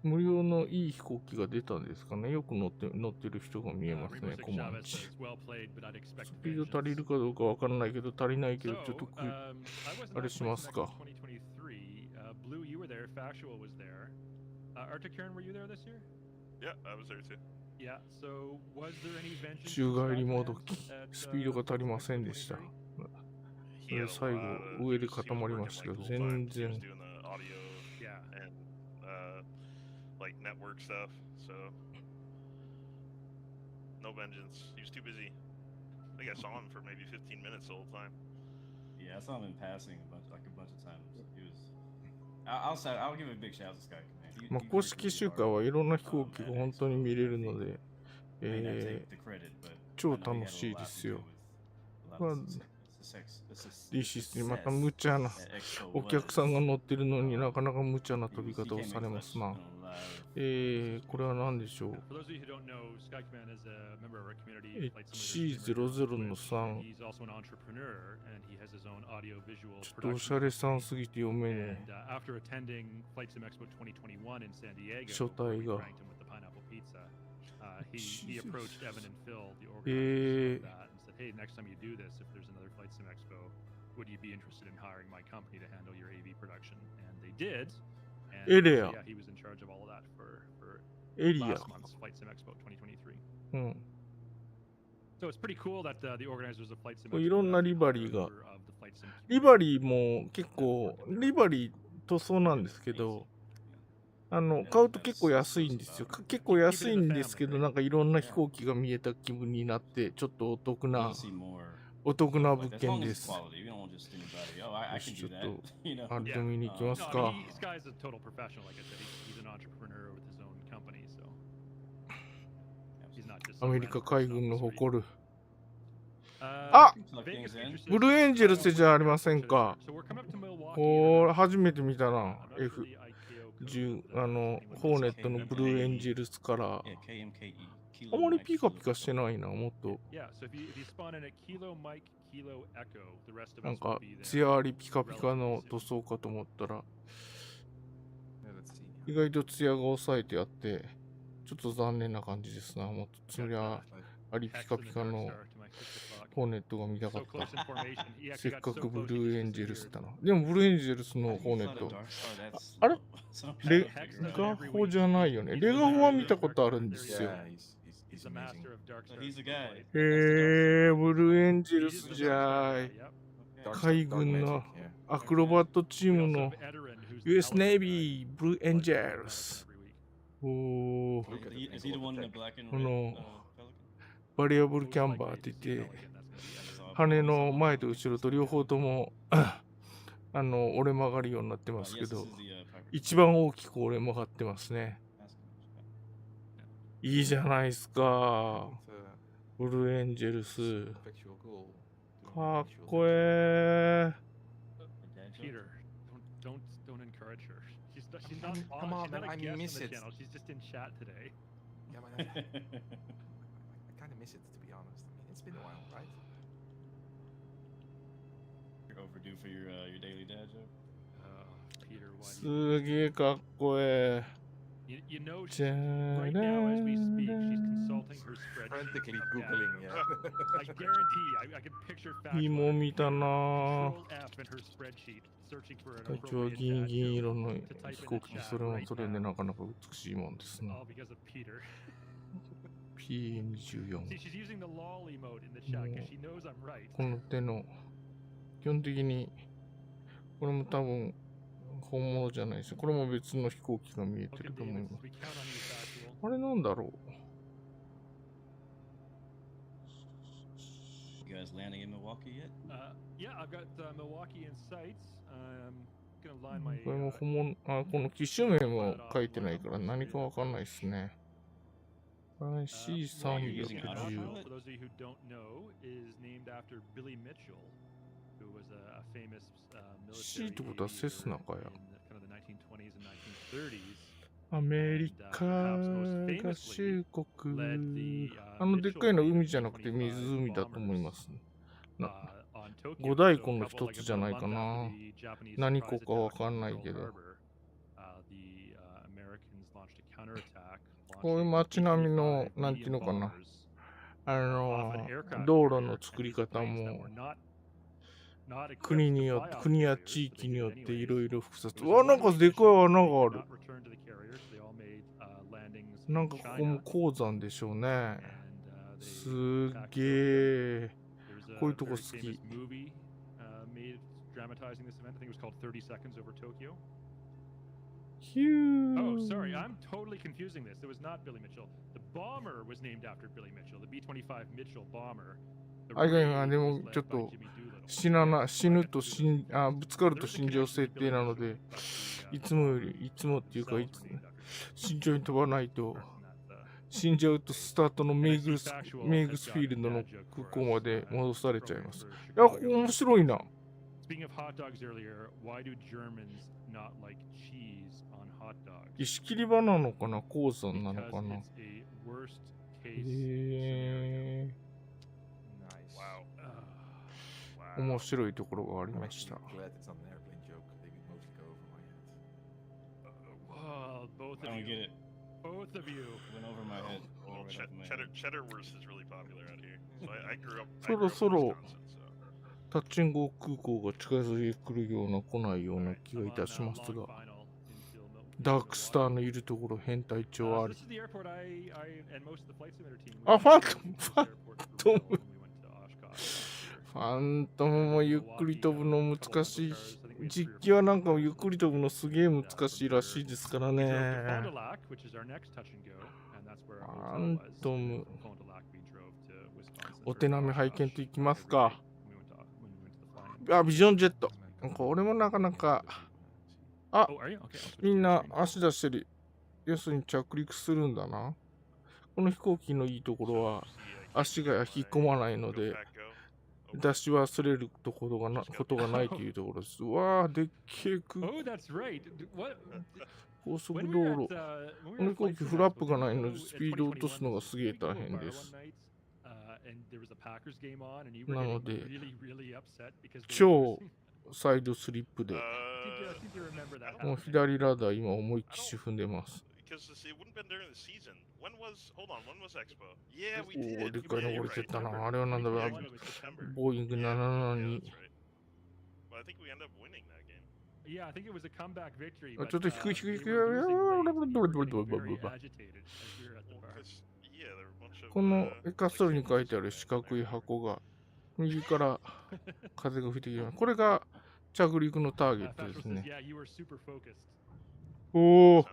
無料のいい飛行機が出たんですかね。よく乗ってる人が見えますね、コマンチ。スピード足りるかどうかわからないけど、足りないけど、ちょっとあれしますか。Blue, you were there. Factual was there. Arctic Turn, were you there this year? Yeah, I was there too. Yeah. So, was there any vengeance? 宙返りもどき、スピードが足りませんでした。それ最後、上で固まりましたけど、全然。Like network stuff, so no vengeance. He was too busy. I think I saw him for maybe 15 minutes the whole time. Yeah, I saw him in passing a bunch of times. He was. I'll give a big shout out to Sky Command. まあ公式集会はいろんな飛行機が本当に見れるので、超楽しいですよ。まあ、DC3 また無茶なお客さんが乗ってるのになかなか無茶な飛び方をされますな。これは何でしょう。100の3。ちょっとおしゃれさんすぎて読めねえ。書体が。Hey, next time you do this, if there's another Flight Sim Expo, would you be interested in hiring my company to handle your AV production? And they did. And Area. yeah, he was in charge of all of that for エリア。 last month's Flight Sim Expo 2023. うん。 So it's pretty cool that the organizers of Flight Sim こういろんな Expo リバリーが。 of the Flight Sim リバリーも結構、リバリー塗装なんですけど、買うと結構安いんですよ。結構安いんですけど、なんかいろんな飛行機が見えた気分になって、ちょっとお得な物件です。よし、ちょっと、あれで見に行きますか。This guy's a total professional, like I said. He's an entrepreneur with his own company, so he's not just アメリカ海軍の誇る。 あ、ブルーエンジェルスじゃありませんか。これ初めて見たな。F10、ホーネットのブルーエンジェルスから。あまりピカピカしてないな、もっと。なんか、ツヤありピカピカの塗装かと思ったら、意外とツヤが抑えてあって、ちょっと残念な感じですな。もっとツヤありピカピカのホーネットが見たかった。せっかくブルーエンジェルスだな。でもブルーエンジェルスのホーネット。あれレガホじゃないよね。レガホは見たことあるんですよ。ブルーエンジェルスじゃーい。海軍のアクロバットチームの US Navy ブルーエンジェルス。おー。このバリアブルキャンバーって言って、羽の前と後ろと両方とも折れ曲がるようになってますけど、一番大きく折れ曲がってますね。いいじゃないですか。ブルーエンジェルス。かっこえー。Don't encourage her. She's not on. She's not a guest on the channel. She's just in chat today. Yeah, but I kind of miss it, to be honest. I mean, it's been a while, right? You're overdue for your daily dad joke. Peter, why? すげえかっこええ。You know, right now as we speak, she's consulting her spreadsheet. Frantically Googling, yeah. I guarantee, I can picture facts. いいもん見たなぁ。 Control F in her spreadsheet, searching for an 隊長は appropriate 銀 dad 色 joke の to type 飛 in 行 the 機、 chat それは right それで now. なかなか美しいもんですな。 All because of Peter. PM24。 See, she's using the lol emote in the chat because she knows I'm right. この手の、基本的に、これも多分、本物じゃないですよ。これも別の飛行機が見えてると思います。あれなんだろう。You guys landing in Milwaukee yet? Yeah, I've got Milwaukee in sights. Gonna line my. これも本物、この機種名も書いてないから何かわかんないですね。C310。For those of you who don't know, is named after Billy Mitchell, who was a famous C military ってことはセスナかや。 in kind of the 1920s and 1930s. アメリカ合衆国。でっかいの海じゃなくて湖だと思います。五大湖の一つじゃないかな。何個かわかんないけど。こういう街並みの、なんていうのかな。道路の作り方も、国によって、国や地域によっていろいろ複雑。うわ、なんかでかい穴がある。なんかここも鉱山でしょうね。すっげえ。こういうとこ好き。Oh, sorry, I'm totally confusing this. It was not Billy Mitchell. The bomber was named after Billy Mitchell, the B-25 Mitchell bomber. でもちょっと死ぬとぶつかると死んじゃう設定なので、いつもっていうか、慎重に飛ばないと、死んじゃうとスタートのメイグスフィールドの空港まで戻されちゃいます。いや、面白いな。石切り場なのかな、鉱山なのかな。面白いところがありました。Both of you went over my head. Cheddar Wurst is really popular out here. So I grew up. そろそろタッチン号空港が近づいてくるような来ないような気がいたしますが、ダークスターのいるところ変態長あり。あ、ファントムファントムもゆっくり飛ぶの難しい。実機はなんかゆっくり飛ぶのすげえ難しいらしいですからね。ファントム。お手並み拝見といきますか。あ、ビジョンジェット。これもなかなか。あ、みんな足出してる。要するに着陸するんだな。この飛行機のいいところは足が引っ込まないので出し忘れることがないというところです。うわー、でっけえ空港。高速道路。この飛行機フラップがないのでスピードを落とすのがすげえ大変です。なので、超サイドスリップで、もう左ラダー今思いっきし踏んでます。おお、でっかいの降りてったな。あれはなんだろう、ボーイング772。ちょっと低い。このエカストリに書いてある四角い箱が右から風が吹いてきます。これが着陸のターゲットですね。おお。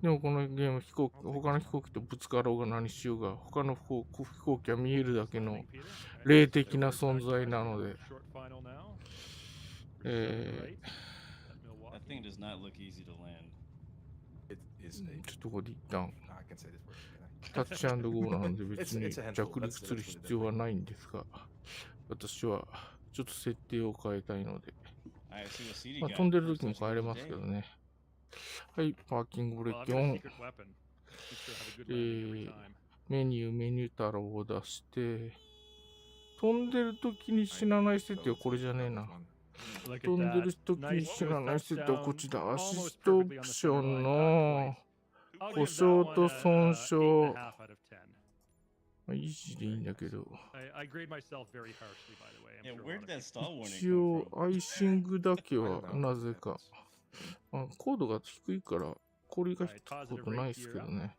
でもこのゲーム他の飛行機とぶつかろうが何しようが他の飛行機は見えるだけの霊的な存在なので。ちょっとここで一旦タッチ&ゴーなので別に着陸する必要はないんですが、私はちょっと設定を変えたいので、まあ、飛んでる時も変えれますけどね。はい、パーキングブレーキオン。メニュー太郎を出して、飛んでる時に死なない設定はこれじゃねえな。飛んでる時に死なない設定はこっちだ。アシストオプションの故障と損傷。まあ、イージーでいいんだけど。一応、アイシングだけはなぜか。まあ、高度が低いから、氷が引くことないですけどね。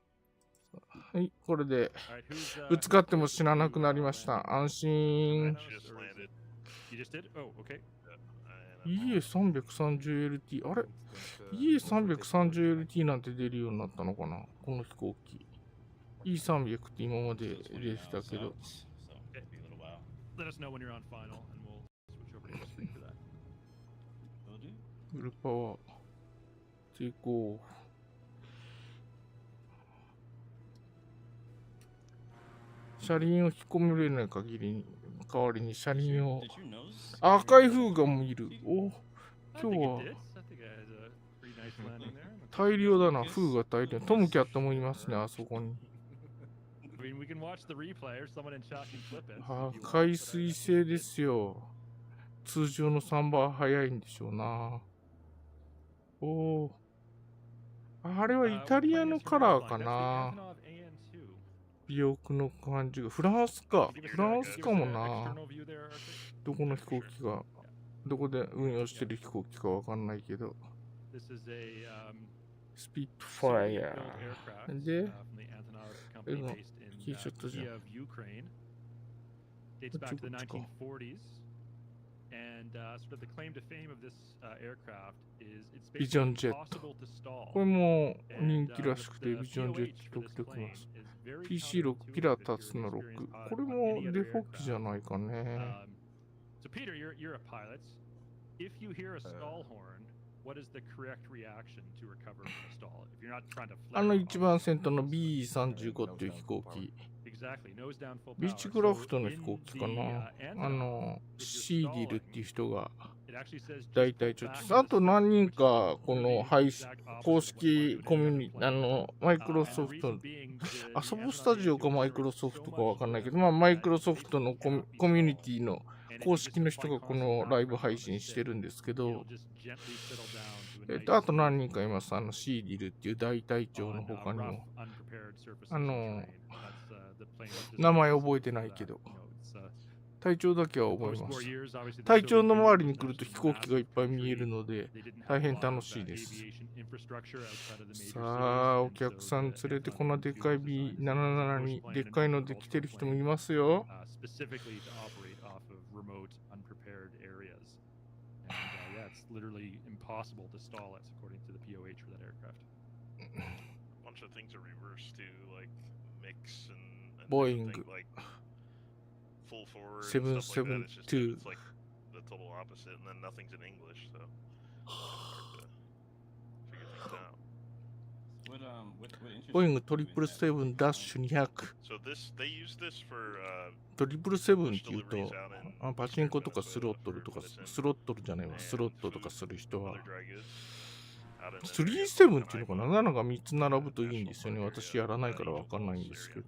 はい、これで、ぶつかっても死ななくなりました。安心。EA330LT。あれ ?EA330LT なんて出るようになったのかなこの飛行機。E300 って今まで出てたけど。フルパワー。成功。車輪を引っ込めれない限りに、代わりに車輪を。赤い風がもいる。お、今日は大量だな、風が大量。トムキャットもいますね、あそこに。海水性ですよ。通常の3倍早いんでしょうな。おお。あれはイタリアのカラーかな。尾翼の感じが。フランスか。フランスかもな。どこの飛行機が、どこで運用してる飛行機かわかんないけど。スピットファイヤー。で、キーショットじゃん。ビジョンジェット。これも人気らしくて、ビジョンジェット時々ます。PC6 ピラタスの6。これもデフォ機じゃないかね。一番先頭の B35 っていう飛行機。ビーチクラフトの飛行機かな。シーディルっていう人が大体ちょっと。あと何人か、この公式コミュニティ、マイクロソフト、遊ぼスタジオかマイクロソフトかわかんないけど、まあ、マイクロソフトのコミュニティの公式の人がこのライブ配信してるんですけど、あと何人かいます。シーディルっていう大隊長の他にも。名前覚えてないけど。体調だけは覚えます。体調の周りに来ると飛行機がいっぱい見えるので大変楽しいです。さあ、お客さん連れてこんなでっかい B77 にでっかいので来てる人もいますよ。ボーイング772 ボーイング777-200777っていうとパチンコとかスロットルとかスロットルじゃないわスロットとかする人は37っていうのかな7が3つ並ぶといいんですよね。私やらないからわかんないんですけど。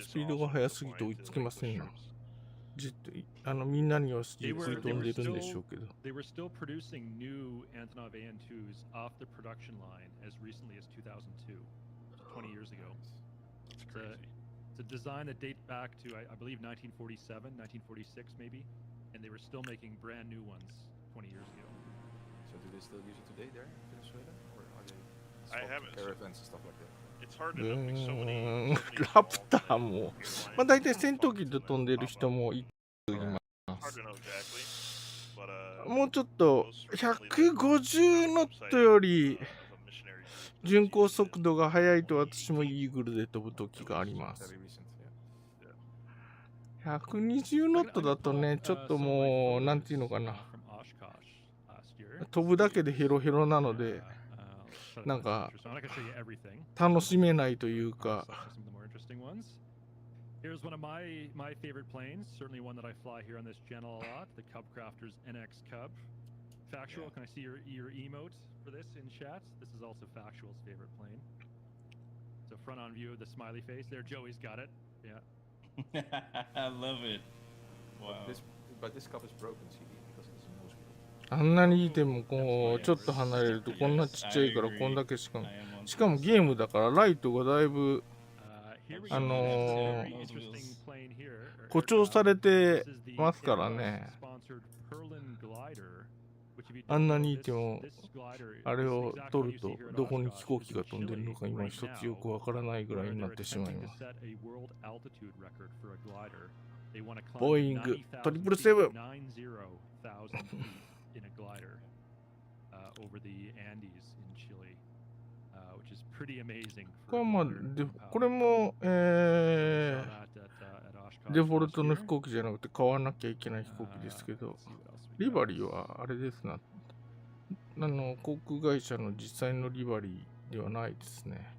スピードが速すぎて追いつけませんな。みんなにはじっくり飛んでるんでしょうけど。They were still producing new Antonov AN2s off the production line as recently as 2002, 20 years ago. It's a design that dates back to, I believe, 1947, 1946 maybe, and they were still making brand new ones 20 years ago. So do they still use it today there in Venezuela? Or are they I haven't. caravans and stuff like that? It's hard to know. So many ラプターも、まあ大体戦闘機で飛んでる人もいます。もうちょっと150ノットより巡航速度が速いと私もイーグルで飛ぶ時があります。120ノットだとね、ちょっともうなんていうのかな、飛ぶだけでヘロヘロなので、なんか楽しめないというか。Here's one of my favorite planes, certainly one that I fly here on this channel a lot, the Cub Crafters NX Cub. Factual, can I see your emote for this in chat? This is also Factual's favorite plane. So front on view of the smiley face. There, Joey's got it. Yeah. I love it. Wow. But this cup is broken, CD, because it's a nose wheel. あんなにいてもこうちょっと離れるとこんなちっちゃいからこんだけしかもゲームだからライトがだいぶ誇張されてますからね。あんなにいてもあれを撮るとどこに飛行機が飛んでるのか今一つよくわからないぐらいになってしまいます。ボーイング777これも、デフォルトの飛行機じゃなくて買わなきゃいけない飛行機ですけど、リバリーはあれですな、航空会社の実際のリバリーではないですね。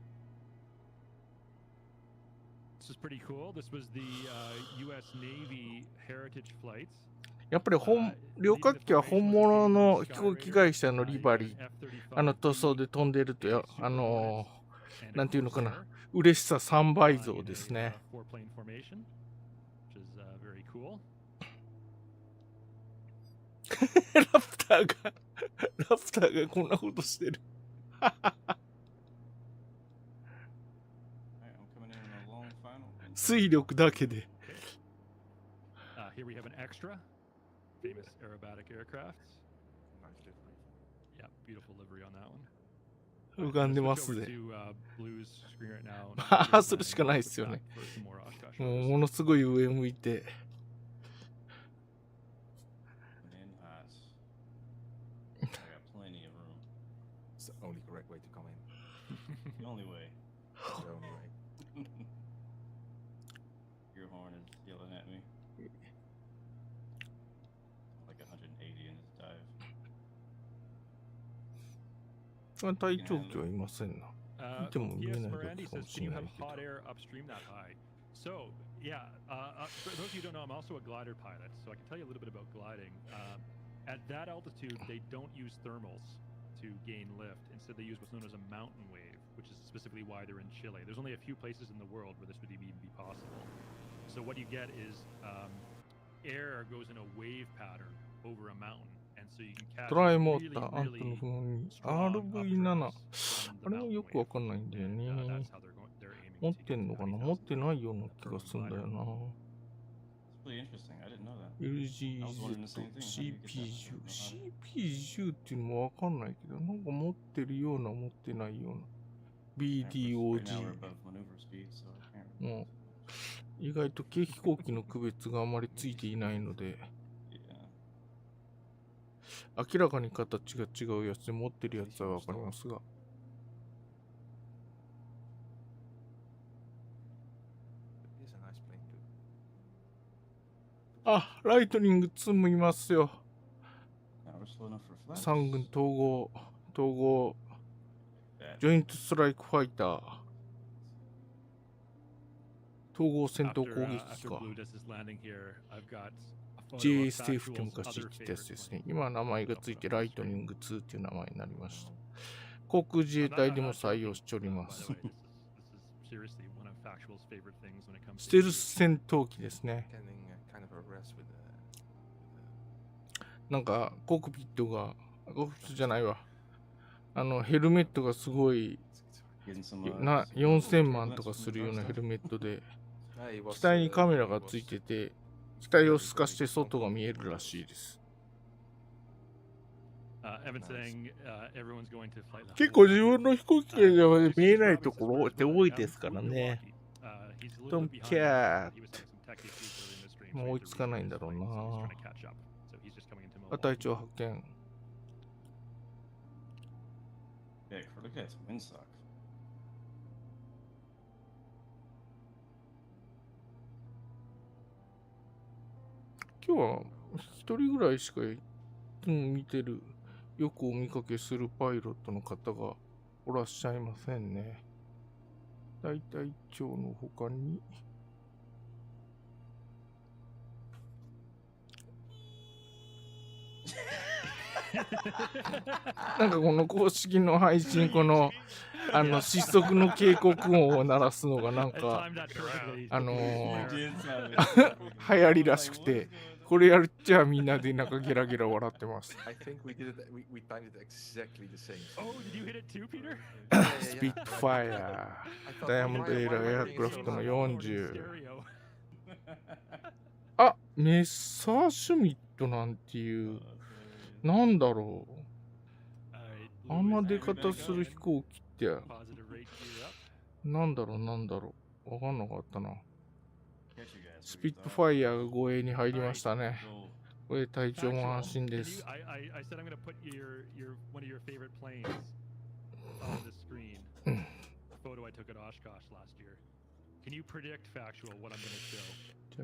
やっぱり旅客機は本物の飛行機会社のリバリー、塗装で飛んでるとなんていうのかな、嬉しさ3倍増ですね。ラプターがこんなことしてる。水力だけで。Here we have an extra famous aerobatic aircraft. Yeah, beautiful livery on that one. 浮かんでますね。ああ、それしかないですよね。もうものすごい上向いて。It's the only correct way to come in. The only way. The only way. Your horn is yelling at me. Like 180 in this dive. 隊長機はいませんな。見ても見えないだけかもしれないけど。So, yeah, for those of you who don't know, I'm also a glider pilot, so I can tell you a little bit about gliding. At that altitude, they don't use thermals to gain lift. Instead, they use what's known as a mountain wave, which is specifically why they're in Chile. There's only a few places in the world where this would even be possible. So what you get is air goes in a wave pattern over a mountain, and トライモーター、アントの不問に RV7。あれもよくわかんないんだよね。持ってんのかな、持ってないような気がするんだよな。LGZ、CP10。CP10 っていうのもわかんないけど、なんか持ってるような、持ってないような。BDOG。もう意外と軽飛行機の区別があまりついていないので、明らかに形が違うやつで持ってるやつはわかりますが。あ、ライトニング2もいますよ。3軍統合、ジョイントストライクファイター。統合戦闘攻撃機か。JSF って昔言ってたやつですね。今名前がついてライトニング2っていう名前になりました。航空自衛隊でも採用しております。ステルス戦闘機ですね。なんかコックピットが、コックピットじゃないわ。ヘルメットがすごい4000万とかするようなヘルメットで、機体にカメラがついてて、機体を透かして外が見えるらしいです。結構自分の飛行機が見えないところって多いですからね。トムキャーもう追いつかないんだろうな。隊長発見。今日は一人ぐらいしか見てる、よくお見かけするパイロットの方がおらっしゃいませんね。大隊長の他になんかこの公式の配信、この失速の警告音を鳴らすのがなんか流行りらしくて、これやるっちゃみんなでなんかゲラゲラ笑ってます。スピットファイアー、ダイヤモンドエアクラフトの40。あ、メッサーシュミットなんていう、なんだろう。あんな出方する飛行機って、なんだろう。わかんなかったな。スピットファイアが護衛に入りましたね。これ隊長も安心です。じゃあ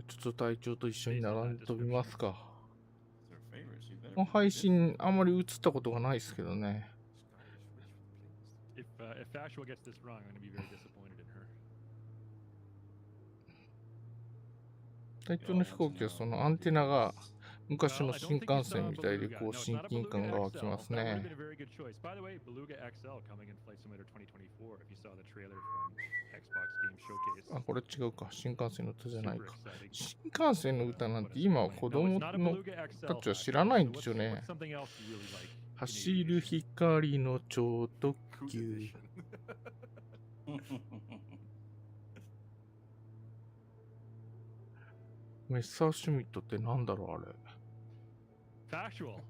ちょっと隊長と一緒に並んで飛びますか。この配信あんまり映ったことがないですけどね。隊長の飛行機はそのアンテナが昔の新幹線みたいでこう親近感が湧きますね。あ、これ違うか。新幹線の歌じゃないか。新幹線の歌なんて今は子供のたちは知らないんでしょうね。走る光の超特急。メッサーシュミットってなんだろうあれ。Factual.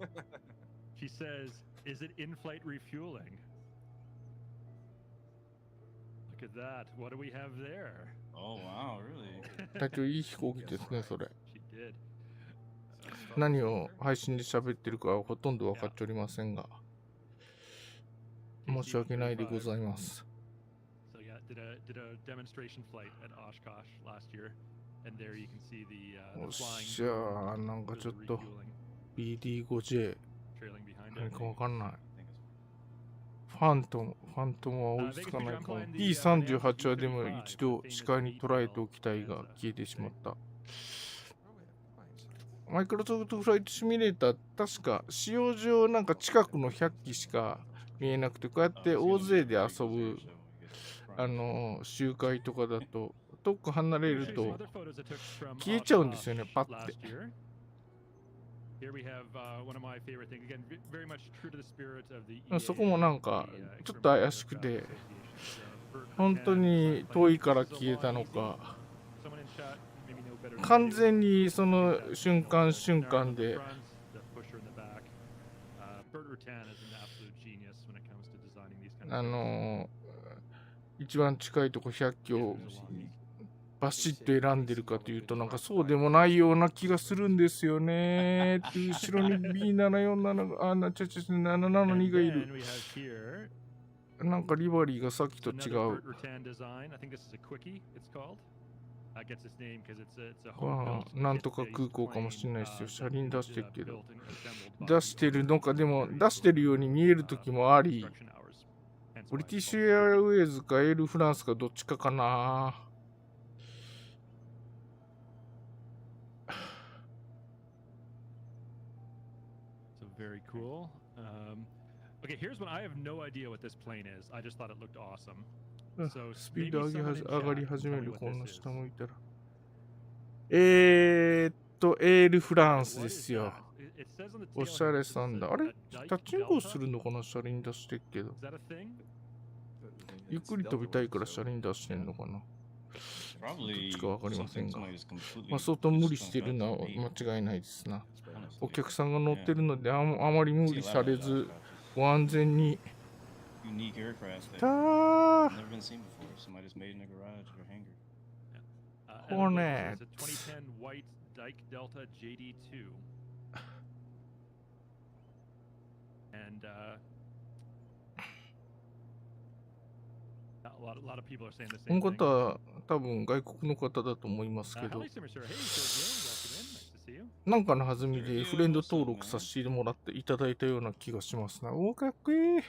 She says, is it in-flight refueling? Look at that. What do we have there? Oh wow, really? 隊長いい飛行機ですねそれ。何を配信で喋ってるかはほとんど分かっておりませんが、申し訳ないでございます。So yeah, did a demonstration flight at Oshkosh last year, and there you can see the おっしゃー、なんかちょっと BD5J 何か分かんない。ファントムは追いつかないかも。P38 はでも一度視界に捉えておきたいが消えてしまった。マイクロソフトフライトシミュレーター、確か使用上なんか近くの100機しか見えなくて、こうやって大勢で遊ぶ集会とかだと遠く離れると消えちゃうんですよね、パッて。そこもなんかちょっと怪しくて、本当に遠いから消えたのか、完全にその瞬間瞬間で一番近いとこ100キロバシッと選んでるかというと、なんかそうでもないような気がするんですよね。後ろに B747、772 がいる。なんかリバリーがさっきと違う。なんとか空港かもしれないですよ。車輪出してるけど。出してるのか、でも出してるように見えるときもあり、ブリティッシュエアウェイズかエールフランスかどっちかかな。Very cool. Okay, here's one. I have no idea what this plane is. I just thought it looked awesome. So スピード上がり始める、こんな下向いたら。エールフランスですよ。おしゃれさんだ。あれタッチングをするのかな、車輪出してっけど。ゆっくり飛びたいから車輪出してんのかな。どっちかわかりませんが。まあ、相当無理してるのは間違いないですな。お客さんが乗ってるので、あまり無理されず、ご安全に。たーホーネッツ。この方は多分外国の方だと思いますけど、なんかの弾みでフレンド登録させてもらっていただいたような気がしますな。おー、かっこいい。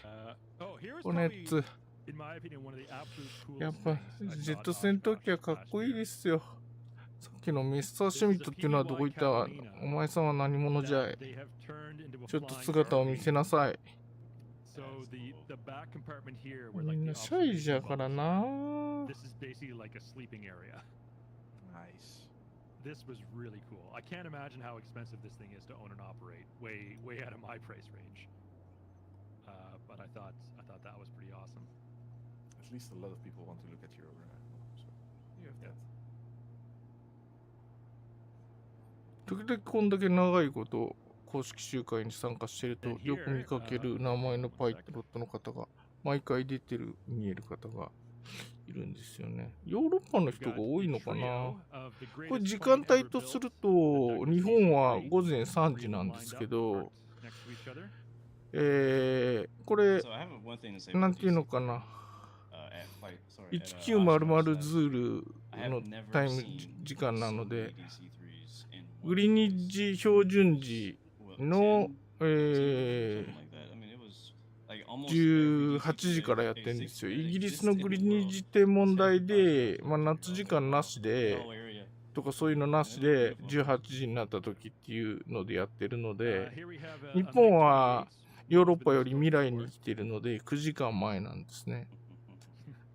ホーネッツ。やっぱジェット戦闘機はかっこいいですよ。さっきのミスター・シュミットっていうのはどこ行った？お前さんは何者じゃい。ちょっと姿を見せなさい。みんなシャイじゃからな。This was really cool. I can't imagine how expensive this thing is to own and operate. Way out of my price range. But I thought that was pretty awesome. At least a lot of people want to look at your so you have that. 時々こんだけ長いこと公式集会に参加していると、よく見かける名前のパイロットの方が毎回出てる見える方がいるんですよね。ヨーロッパの人が多いのかな。これ時間帯とすると日本は午前3時なんですけど、これなんていうのかな、1900ズールのタイム時間なので、グリニッジ標準時の、18時からやってるんですよ。イギリスのグリニッジ天文台で、まあ、夏時間なしでとかそういうのなしで18時になった時っていうのでやってるので、日本はヨーロッパより未来に来てるので9時間前なんですね。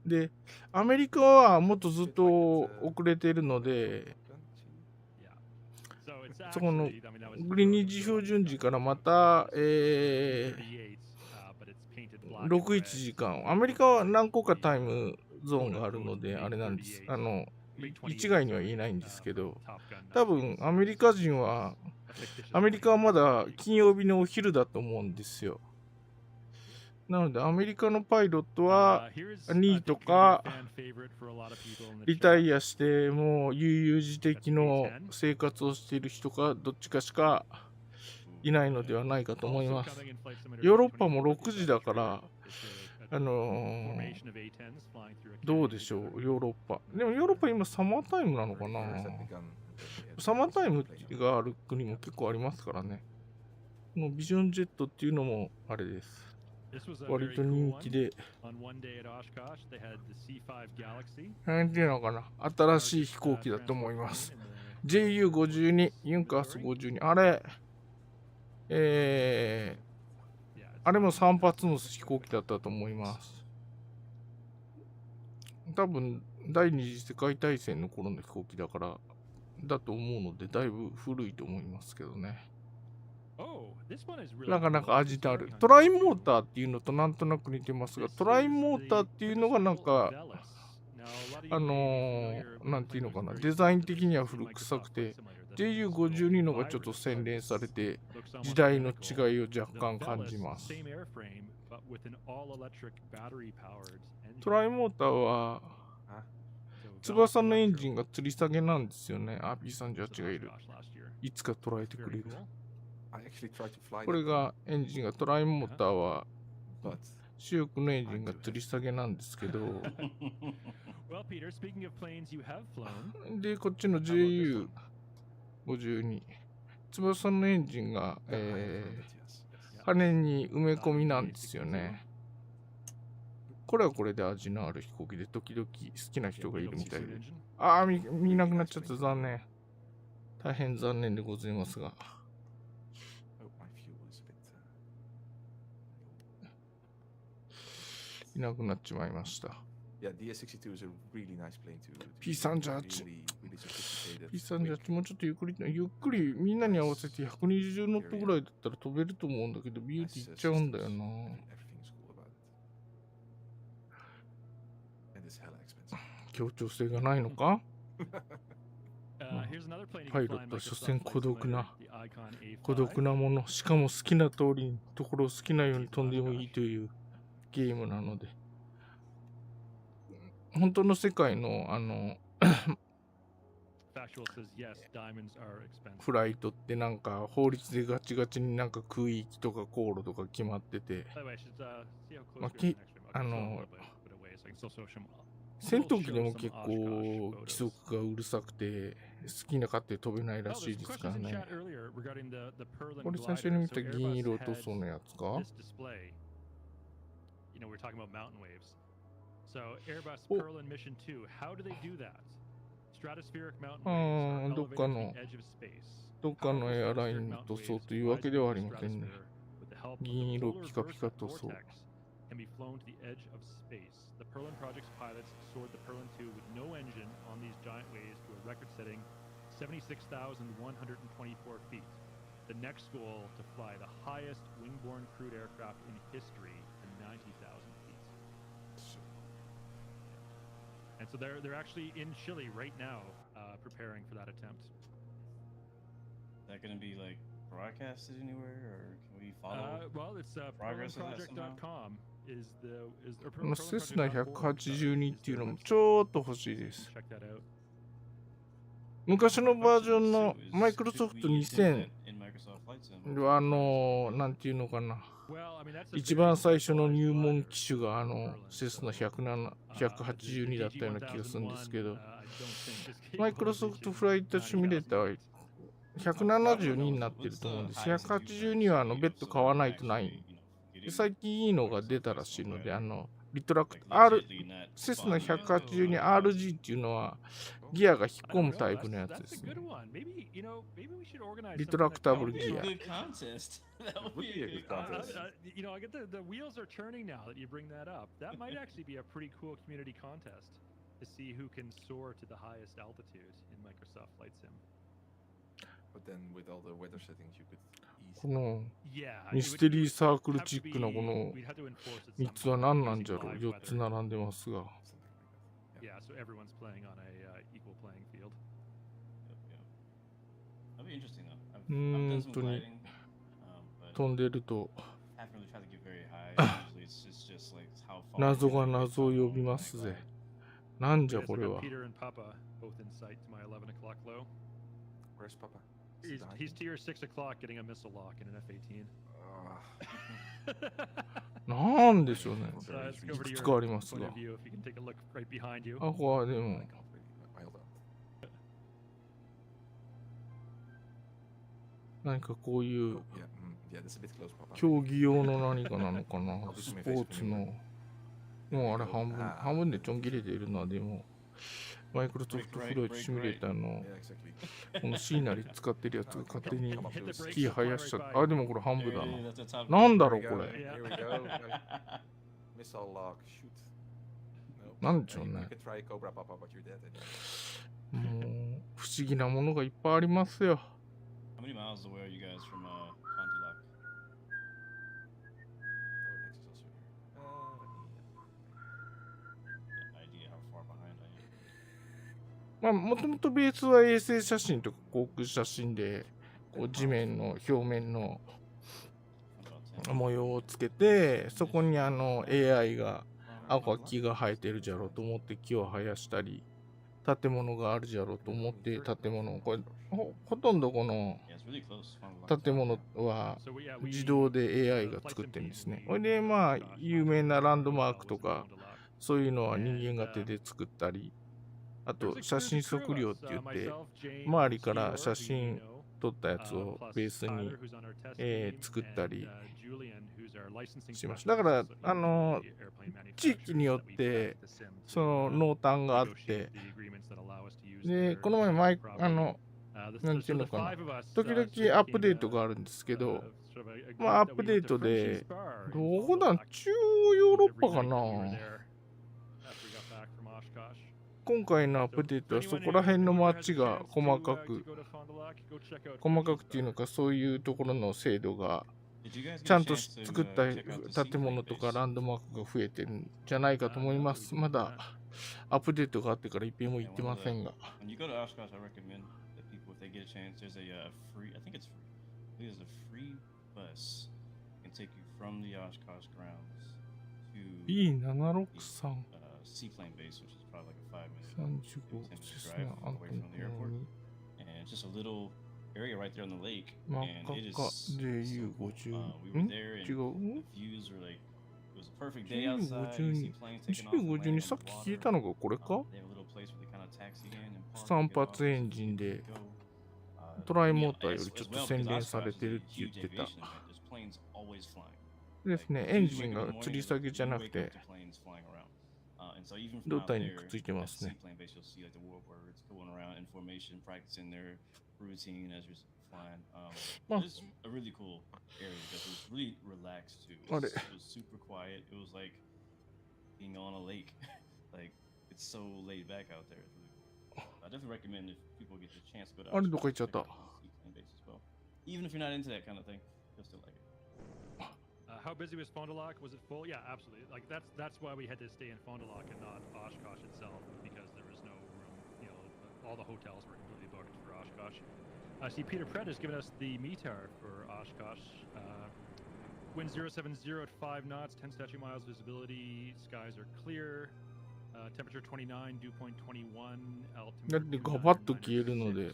で、アメリカはもっとずっと遅れてるので、そこのグリニッジ標準時からまた、61時間、アメリカは何個かタイムゾーンがあるので、あれなんです。一概には言えないんですけど、多分アメリカはまだ金曜日のお昼だと思うんですよ。なので、アメリカのパイロットは2位とかリタイアして、もう悠々自適の生活をしている人かどっちかしかいないのではないかと思います。ヨーロッパも6時だから、どうでしょう、ヨーロッパ。でもヨーロッパ今サマータイムなのかな。サマータイムがある国も結構ありますからね。このビジョンジェットっていうのもあれです。割と人気で。なんていうのかな、新しい飛行機だと思います。JU52、ユンカース52、あれも3発の飛行機だったと思います。多分第二次世界大戦の頃の飛行機だからだと思うので、だいぶ古いと思いますけどね。なかなか味のある。トライモーターっていうのとなんとなく似てますが、トライモーターっていうのがなんか、なんていうのかな、デザイン的には古臭くて、JU52 のがちょっと洗練されて、時代の違いを若干感じます。トライモーターは、翼のエンジンが吊り下げなんですよね。P38 がいる。いつか捉えてくれる。これがエンジンが、トライモーターは、主翼のエンジンが吊り下げなんですけど、で、こっちの JU52、翼のエンジンが、羽に埋め込みなんですよね。これはこれで味のある飛行機で、時々好きな人がいるみたいで。見なくなっちゃった。残念。大変残念でございますが。いなくなっちまいました。P38 もうちょっとゆっくりみんなに合わせて120ノットぐらいだったら飛べると思うんだけど、ビューティーいっちゃうんだよな。協調性がないのか？パイロットは所詮孤独なもの。しかも好きな通りにところを好きなように飛んでもいいというゲームなので、本当の世界のフライトってなんか法律でガチガチになんか空域とか航路とか決まってて、戦闘機でも結構規則がうるさくて好きな勝手飛べないらしいですからね。これ最初に見た銀色塗装のやつか？どっかのエアラインの塗装というわけではありませんね。銀色ピカピカ塗装。can be flown to the edge of space. The Perlin project's pilots soared the Perlin 2 with no engine on these giant waves to a record-setting 76,124 feet. The next goal to fly the highest wing-borne crewed aircraft in history to 90,000 feet. And so they're actually in Chile right now, preparing for that attempt. Is that going to be like broadcasted anywhere, or can we follow? Well, it's perlinproject.com. このセスナ182っていうのもちょっと欲しいです。昔のバージョンのマイクロソフト2000はなんていうのかな、一番最初の入門機種がセスナ182だったような気がするんですけど、マイクロソフトフライトシミュレーターは172になってると思うんです。182は別途買わないとない。最近いいのが出たらしいので、リトラクタセスナ 182RG っていうのはギアが引っ込むタイプのやつですね。リトラクタブルギア。I get the wheels are turning now that you bring that up. That might actually be a pretty cool community contest to see who can soar to the highest altitude in Microsoft Flight Sim. But then with all the weather settings you could このミステリーサークルチックなこの3つは何なんじゃろう。4つ並んでますが。本当に飛んでると謎が謎を呼びますぜ。なんじゃこれは。He's to your 6 o'clock getting a missile lock in an F-18. なんでしょうね。いくつかありますが。ここはでも。何かこういう競技用の何かなのかな。スポーツの。もうあれ半分でちょん切れているのはでも。マイクロソフトフライトシミュレーターのこのシーナリ使ってるやつが勝手にスキー生やしちゃった。でもこれ半分だな。なんだろうこれ。なんでしょうね。もう不思議なものがいっぱいありますよ。How many miles away are you guys from Fond du Lac? Idea how far behind I am. まあ、もともとベースは衛星写真とか航空写真で、こう地面の表面の About 10. 模様をつけて、そこにAI が、木が生えてるじゃろうと思って木を生やしたり、建物があるじゃろうと思って建物を、これ、ほとんどこの Yeah, it's really close. Fond du Lac. 建物は自動で AI が作ってるんですね。これでまあ、有名なランドマークとか、そういうのは人間が手で作ったり、あと写真測量って言って、周りから写真撮ったやつをベースに、作ったりします。だから、地域によって、その濃淡があって、で、この前、なんていうのかな、時々アップデートがあるんですけど、まあ、アップデートで、どこだ、中央ヨーロッパかな。今回のアップデートはそこら辺の街が細かくっていうのか、そういうところの精度が Did you guys get ちゃ a んと chance to 作った check out the 建物 seaplane とか base? ランドマークが増えてるんじゃないかと思います。まだアップデートがあってから一遍も行ってませんが。 When you go to Oshkosh, I recommend that people, if they get a chance, there's a free, I think it's free, I think there's a free bus that can take you from the Oshkosh grounds to B763 seaplane base, which is probably like a 5-minute, 35 10-minute ですね。 drive あ away from the airport. And it's just a little area right there on the lake, 真っ and it 赤 is か so cool. JU50 We were there, 違 and う the views were like, it was a perfect day outside. You see planes taking off and JU50 landing に on さっ the き water. 聞いたのがこれか They have a little place where they kind of taxi in and park 3 and get off 発エンジンで go. トライ Yeah, モーターよ as りちょっ as と well 洗 because 練さ Oshkosh れ is てる a って言っ huge てた。 aviation event. There's planes always flying. ですね、 Like, エン as ジ soon ン as you が wake 吊 up in り the 下 morning, げ you じゃなく wake up て to planes flying around. And so even from 胴 out 体に there くっついてま at す the ね。 seaplane base, you'll see like the warbirds going around in formation, practicing their routine as you're flying. Oh. It's a really cool area because it was really relaxed too. Got It it. was super quiet. It was like being on a lake. Like it's so laid back out there. It's really cool. I definitely recommend if people get the chance to go to あれどこ行っ Oshkosh, ちゃっ check た out the seaplane base as well. Even if you're not into that kind of thing, you'll still like it. How busy was Fond du Lac? Was it full? Yeah, absolutely. Like that's why we had to stay in Fond du Lac and not Oshkosh itself, because there was no room. You know, all the hotels were completely booked for Oshkosh. I see Peter Pratt has given us the METAR for Oshkosh. Wind 070 at 5 knots, 10 statute miles visibility. Skies are clear. Temperature 29, dew point 21. だってガバッと消えるので、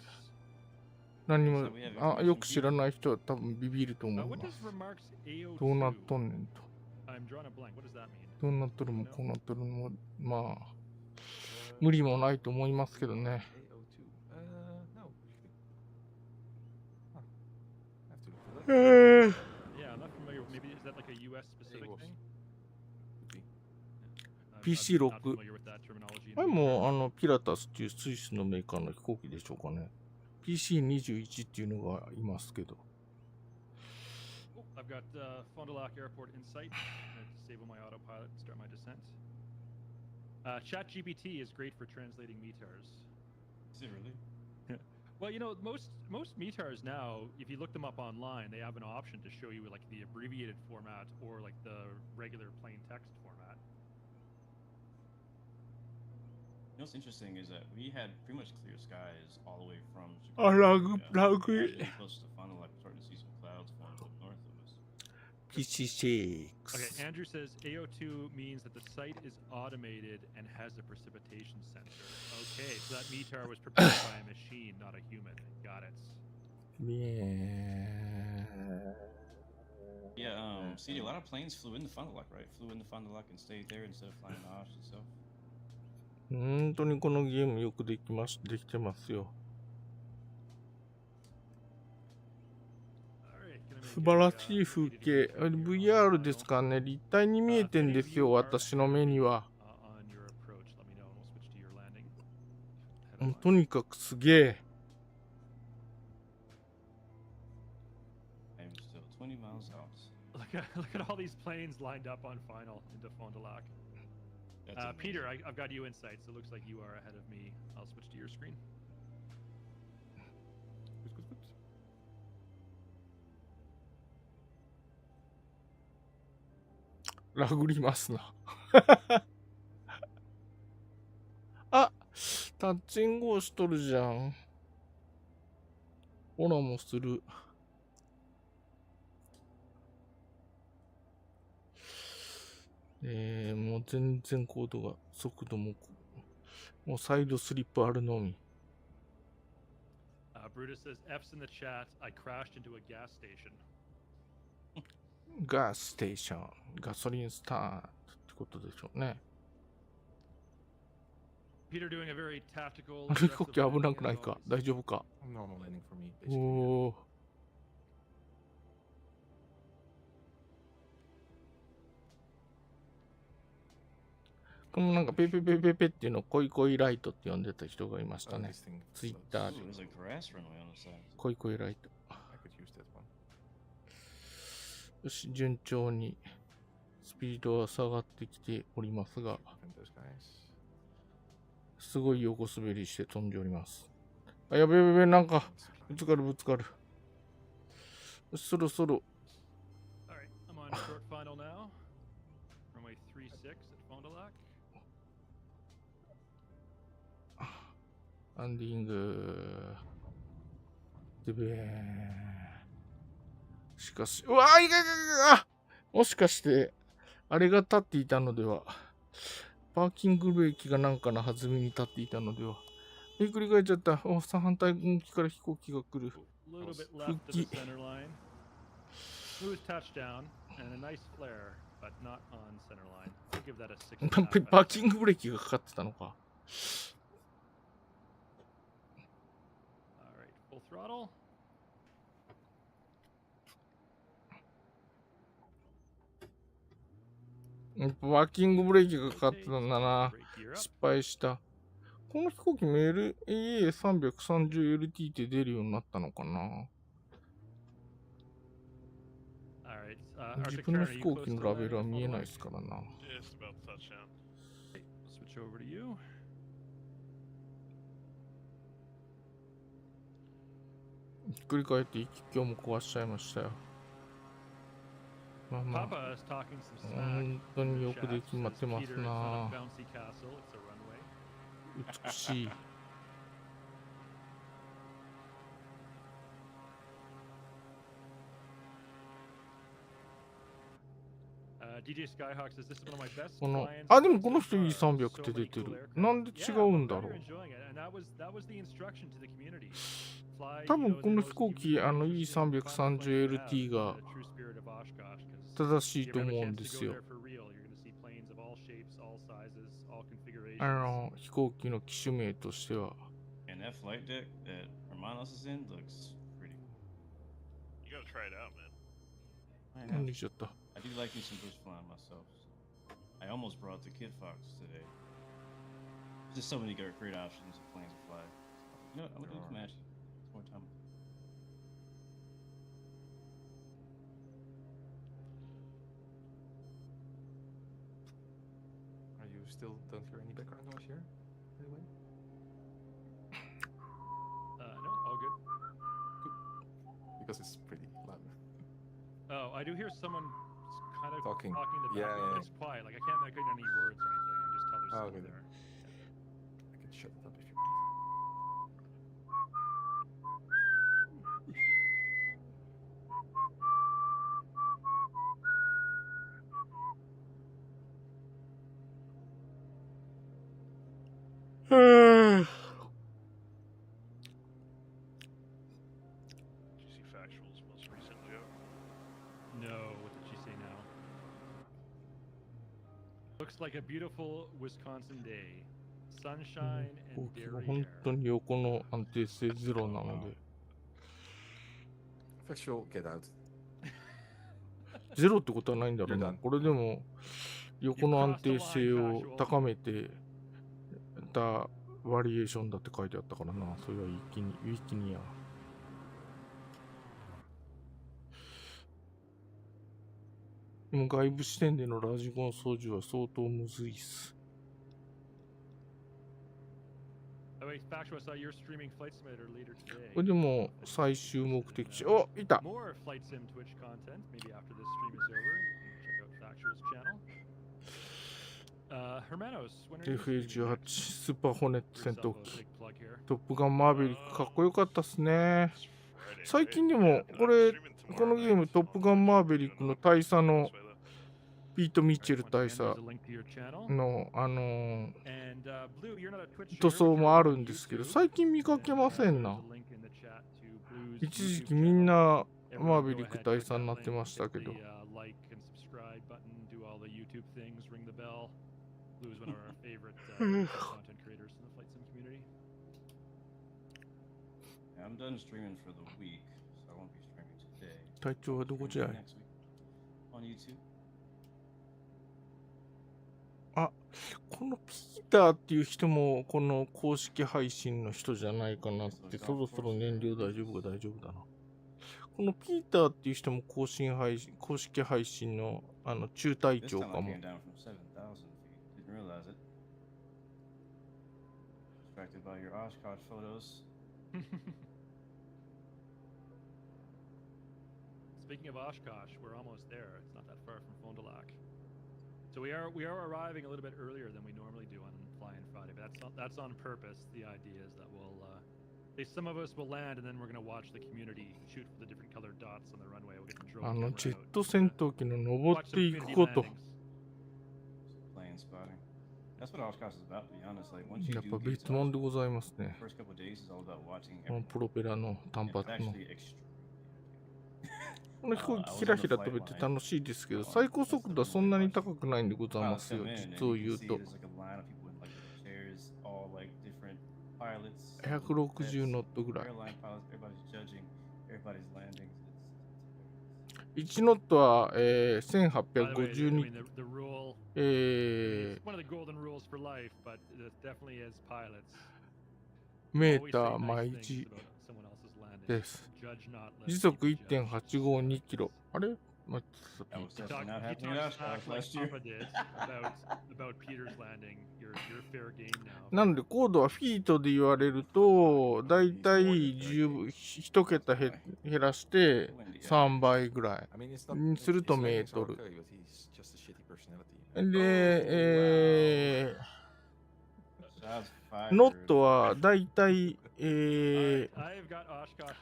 何もよく知らない人は多分ビビると思うわ。どうなっとんねんと。どうなっとるもこうなっとるも、まあ、無理もないと思いますけどね。Yeah, I'm not familiar. Maybe is that like a US specific thing? PC6 I'm not familiar with that terminology. あれもピラタスっていうスイスのメーカーの飛行機でしょうかね。PC21 っていうのがいますけど。Oh, I've got Fond du Lac Airport in sight. I'm going to disable my autopilot and start my descent. ChatGPT is great for translating METARs. Is it really? Well, you know, most METARs now, if you look them up online, they have an option to show you like the abbreviated format or like the regular plain text format. You know what's interesting is that we had pretty much clear skies all the way from Ah, Chicago. lag- Really close to Fond du Lac, we're starting to see some clouds forming up north of us. PC6 Okay, Andrew says AO2 means that the site is automated and has a precipitation sensor. Okay, so that METAR was prepared by a machine, not a human. Got it. Yeah, see, a lot of planes flew into Fond du Lac, right? Flew into Fond du Lac and stayed there instead of flying to Osh itself. 本当にこのゲームよくできてますよ。素晴らしい風景。VR ですかね。立体に見えてんですよ、私の目には。とにかくすげえ。I'm still 20 miles out. Look at all these planes lined up on final into Fond du Lac. Peter, I've got you in sight, so it looks like you are ahead of me. I'll switch to your screen. ラグりますな。あ、タッチングをしとるじゃん。オラもする。もう全然コードが、速度も、もうサイドスリップあるのみ。Brutus says, F's in the chat. I crashed into a gas station. ガスステーション、ガソリンスタートってことでしょうね。Peter doing a very tactical. あれ、飛行機危なくないか？大丈夫か？ Normal landing for me, お basically. ー。このなんかペペペペペっていうのを恋恋ライトって呼んでた人がいましたね。This thing ツイッ floats. ターで Ooh, there's a grass runway on the side. 恋恋ライト。 I could use that one. よし、順調にスピードは下がってきておりますが、 Prevent those guys. すごい横滑りして飛んでおります。あ、やべやべやべ、なんかぶつかるぶつかる。そろそろ。Alright, I'm on short final now. Runway 36 at Fond du Lac. ランディング。でべー。しかし、うわー、いかいかいか、もしかして、あれが立っていたのでは。パーキングブレーキがなんかの弾みに立っていたのでは。ひっくり返っちゃった。お、反対向きから飛行機が来る。 A little bit left of the center line. Smooth touchdown and a nice flare, but not on center line. I'll give that a 6.5. パーキングブレーキがかかってたのか。Alright, full throttle. パーキングブレーキがかかってたんだな。失敗した。この飛行機も EAA AirVentureって出るようになったのかな。自分の飛行機のラベルは見えないですからな。Just about to touch down. Switch over to you. ひっくり返って今日も壊しちゃいましたよ。まあまあ、 Papa is talking some smack. 本当によくできまってます Peter, it's な。 not a bouncy castle, it's a runway. 美しい。DJ Skyhawk says this is one of my best この clients. あ、でもこの人 E300 って出てる。なんで違うんだろう。 多分この飛行機E330LT が正しいと思うんですよ。飛行機の機種名としては。 And that flight deck that Hermanos is in looks pretty. You gotta try it out, man. I 何 know. しちゃった。 I do like me some bush flying myself. I almost brought the Kid Fox today. There's just so many great options of planes to fly. You know what? I'm gonna do some matching. It's more time. Are you still don't hear any background noise here? Anyway? No, all good. Because it's pretty loud. Oh, I do hear someone kind of Talking. in the Yeah, background, yeah. but it's quiet. Like I can't make out any words or anything. I just tell there's Oh, someone good. there. I can shut it up if you want. Did you see Factual's most recent joke? No, what did she say now? Looks like a beautiful Wisconsin day. Sunshine 飛行 and 機が dairy 本 air. 当に横の安定性ゼロなので。 Factual, get out. ゼロってことはないんだろうな。 You're done. これでも横の安定性を高めてたバリエーションだって書いてあったからな。それは一気にウィキニア。でも外部視点でのラジコン操縦は相当むずいっす。 Oh wait, Factual, I saw you're streaming Flight Simulator later これ today. でも最終目的地。お、いた。 More Flight Sim Twitch content, maybe after this stream is over. Check out FA18 スーパーホネット戦闘機。トップガンマーベリックかっこよかったっすね。最近でも、このゲームトップガンマーベリックの大佐のピート・ミッチェル大佐の塗装もあるんですけど、最近見かけませんな。一時期みんなマーベリック大佐になってましたけど。I'm done streaming for the week, so I won't be streaming today. 体調はどこじゃい？ On YouTube. あ、このピーターっていう人もこの公式配信の人じゃないかなって、そろそろ燃料大丈夫だな。このピーターっていう人も公式配信の中隊長かも。Distracted by your Oshkosh photos. Speaking of Oshkosh, we're almost there. It's not that far from Fond du Lac. So we are arriving a little bit earlier than we normally do on Fly-In Friday, but that's on purpose. The idea is that some of us will land, and then we're going to watch the community shoot for the different colored dots on the runway. We'll get the drone camera out. ジェット戦闘機の登っていくこと。Plane spotting. That's what Oshkosh is about, to be honest. Like once you やっ do ぱ get 別物でございますね。 first couple of days is all about watching この everything. プロペラの単 It's 発の。 actually extreme. この飛行機ひらひら飛べて楽しいですけど、最高速度はそんなに高くないんでございますよ、実を言うと。160ノットぐらい。1ノットは、1852、メーター毎時です。時速 1.852 キロ。あれなので、高度はフィートで言われると、だいたい1桁減らして3倍ぐらいにするとメートル。で、ノットはだいたい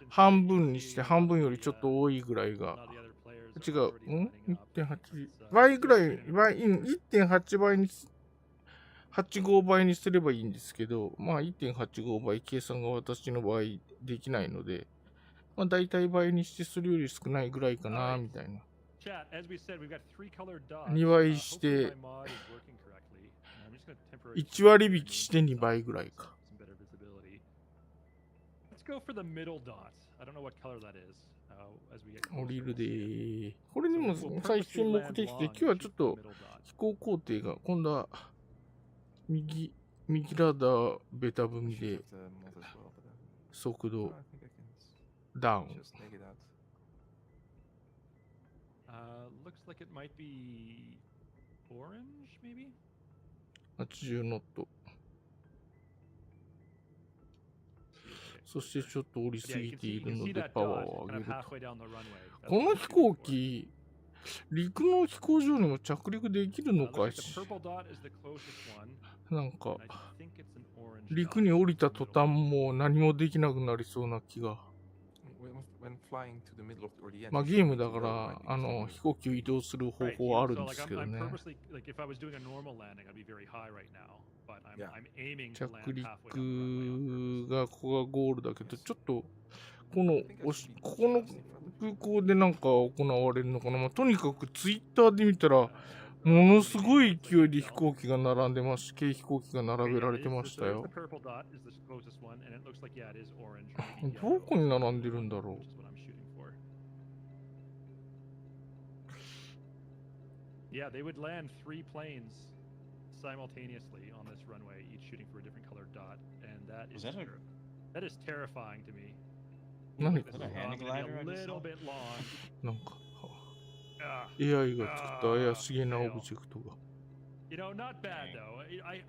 半分にして、半分よりちょっと多いぐらいが。違う。1.8 倍ぐらい、1.8 倍に、85倍にすればいいんですけど、まあ1.85倍計算が私の場合できないので、まあ大体倍にしてそれより少ないぐらいかな、みたいな。2倍して、1割引きして2倍ぐらいか。降りるでー。これにも最終目的地で、今日はちょっと飛行工程が、今度は右ラダーベタ踏みで速度ダウン。80ノット。そしてちょっと降りすぎているのでパワーを上げると。この飛行機、陸の飛行場にも着陸できるのかし。なんか、陸に降りた途端もう何もできなくなりそうな気が。まあゲームだから飛行機を移動する方法はあるんですけどね。着陸がここがゴールだけど、ちょっとこの空港でなんか行われるのかな。まあ、とにかくツイッターで見たらものすごい勢いで飛行機が並んでますし、軽飛行機が並べられてましたよ。どこに並んでるんだろう。Yeah, they would land 3 planes simultaneously on this runway, each shooting for a different colored dot, and that is terrifying to me. 何か glider? なんか AI が作った怪しげなオブジェクトが。You know, not bad though. I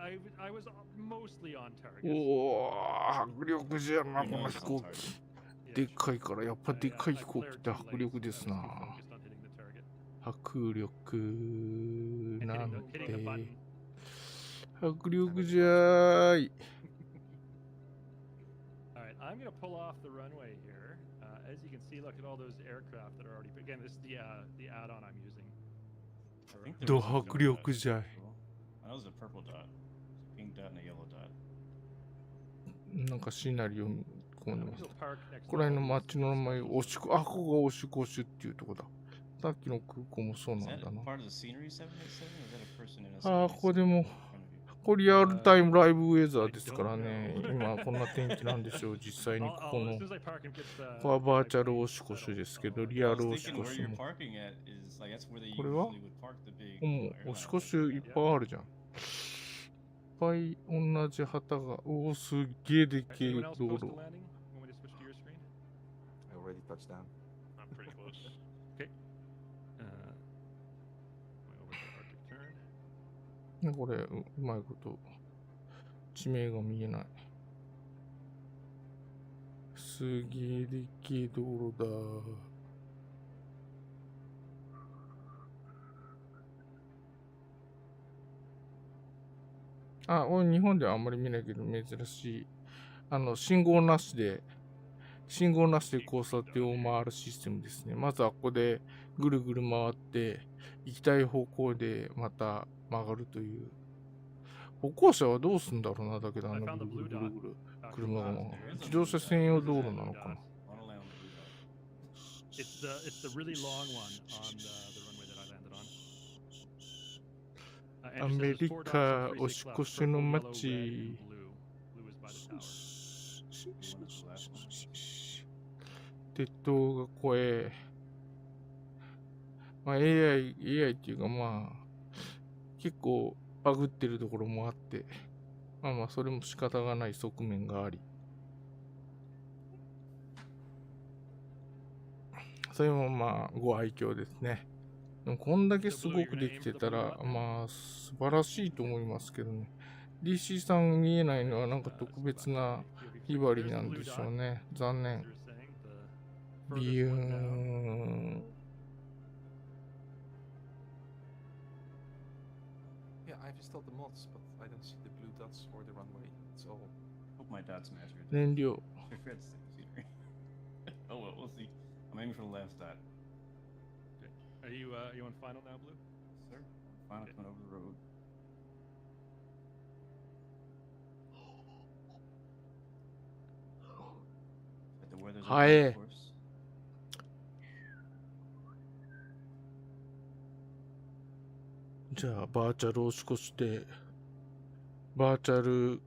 was mostly on target. おお、迫力じゃな、この飛行機。でっかいから、やっぱでっかい飛行機って迫力ですな。迫力なんて迫力じゃーい。Alright, I'm gonna pull off the runway here. As you can see, look at all those aircraft that are already. Again, this is the add-on I'm using. ド迫力じゃい。That was a purple dot, pink dot, and a yellow dot. なんかシナリオに込んでます。これの街の名前、ここがオシュコシュっていうとこだ。さっきの空港もそうなんだな。ああ、ここでも、これリアルタイムライブウェザーですからね。今こんな天気なんですよ。実際にここの。ここはバーチャルオシュコシュですけど、リアルオシュコシュも。これはもうオシュコシュいっぱいあるじゃん。いっぱい同じ旗が。おお、すっげえでっけえ道路。I already touched down. I'm pretty close. Okay. Over to Arctic turn. これ、うまいこと、地名が見えない。すげえでっけえ道路だ。あ、俺日本ではあんまり見ないけど珍しい。信号なしで交差点を回るシステムですね。まずはここでぐるぐる回って行きたい方向でまた曲がるという。歩行者はどうすんだろうな、だけどぐるぐる車が自動車専用道路なのかな。It's the really long one on the runway that I landed on. アメリカ、オシコシュの街。鉄塔が怖え。まあ AI っていうかまあ、結構バグってるところもあって、まあまあそれも仕方がない側面があり。それもまあご愛嬌ですね。でもこんだけすごくできてたら、まあ素晴らしいと思いますけどね。DC さん見えないのはなんか特別なひばりなんでしょうね。残念。理由。Yeah, I've installed the mods, but I don't see the blue dots or the runway. It's all. Hope my dots match your dots. 燃料。Oh well, we'll see. I'm aiming for the last dot. Are you on final now, Blue? Sir, final coming over the road. At the weather's okay, of course. じゃあバーチャルを少しでバーチャル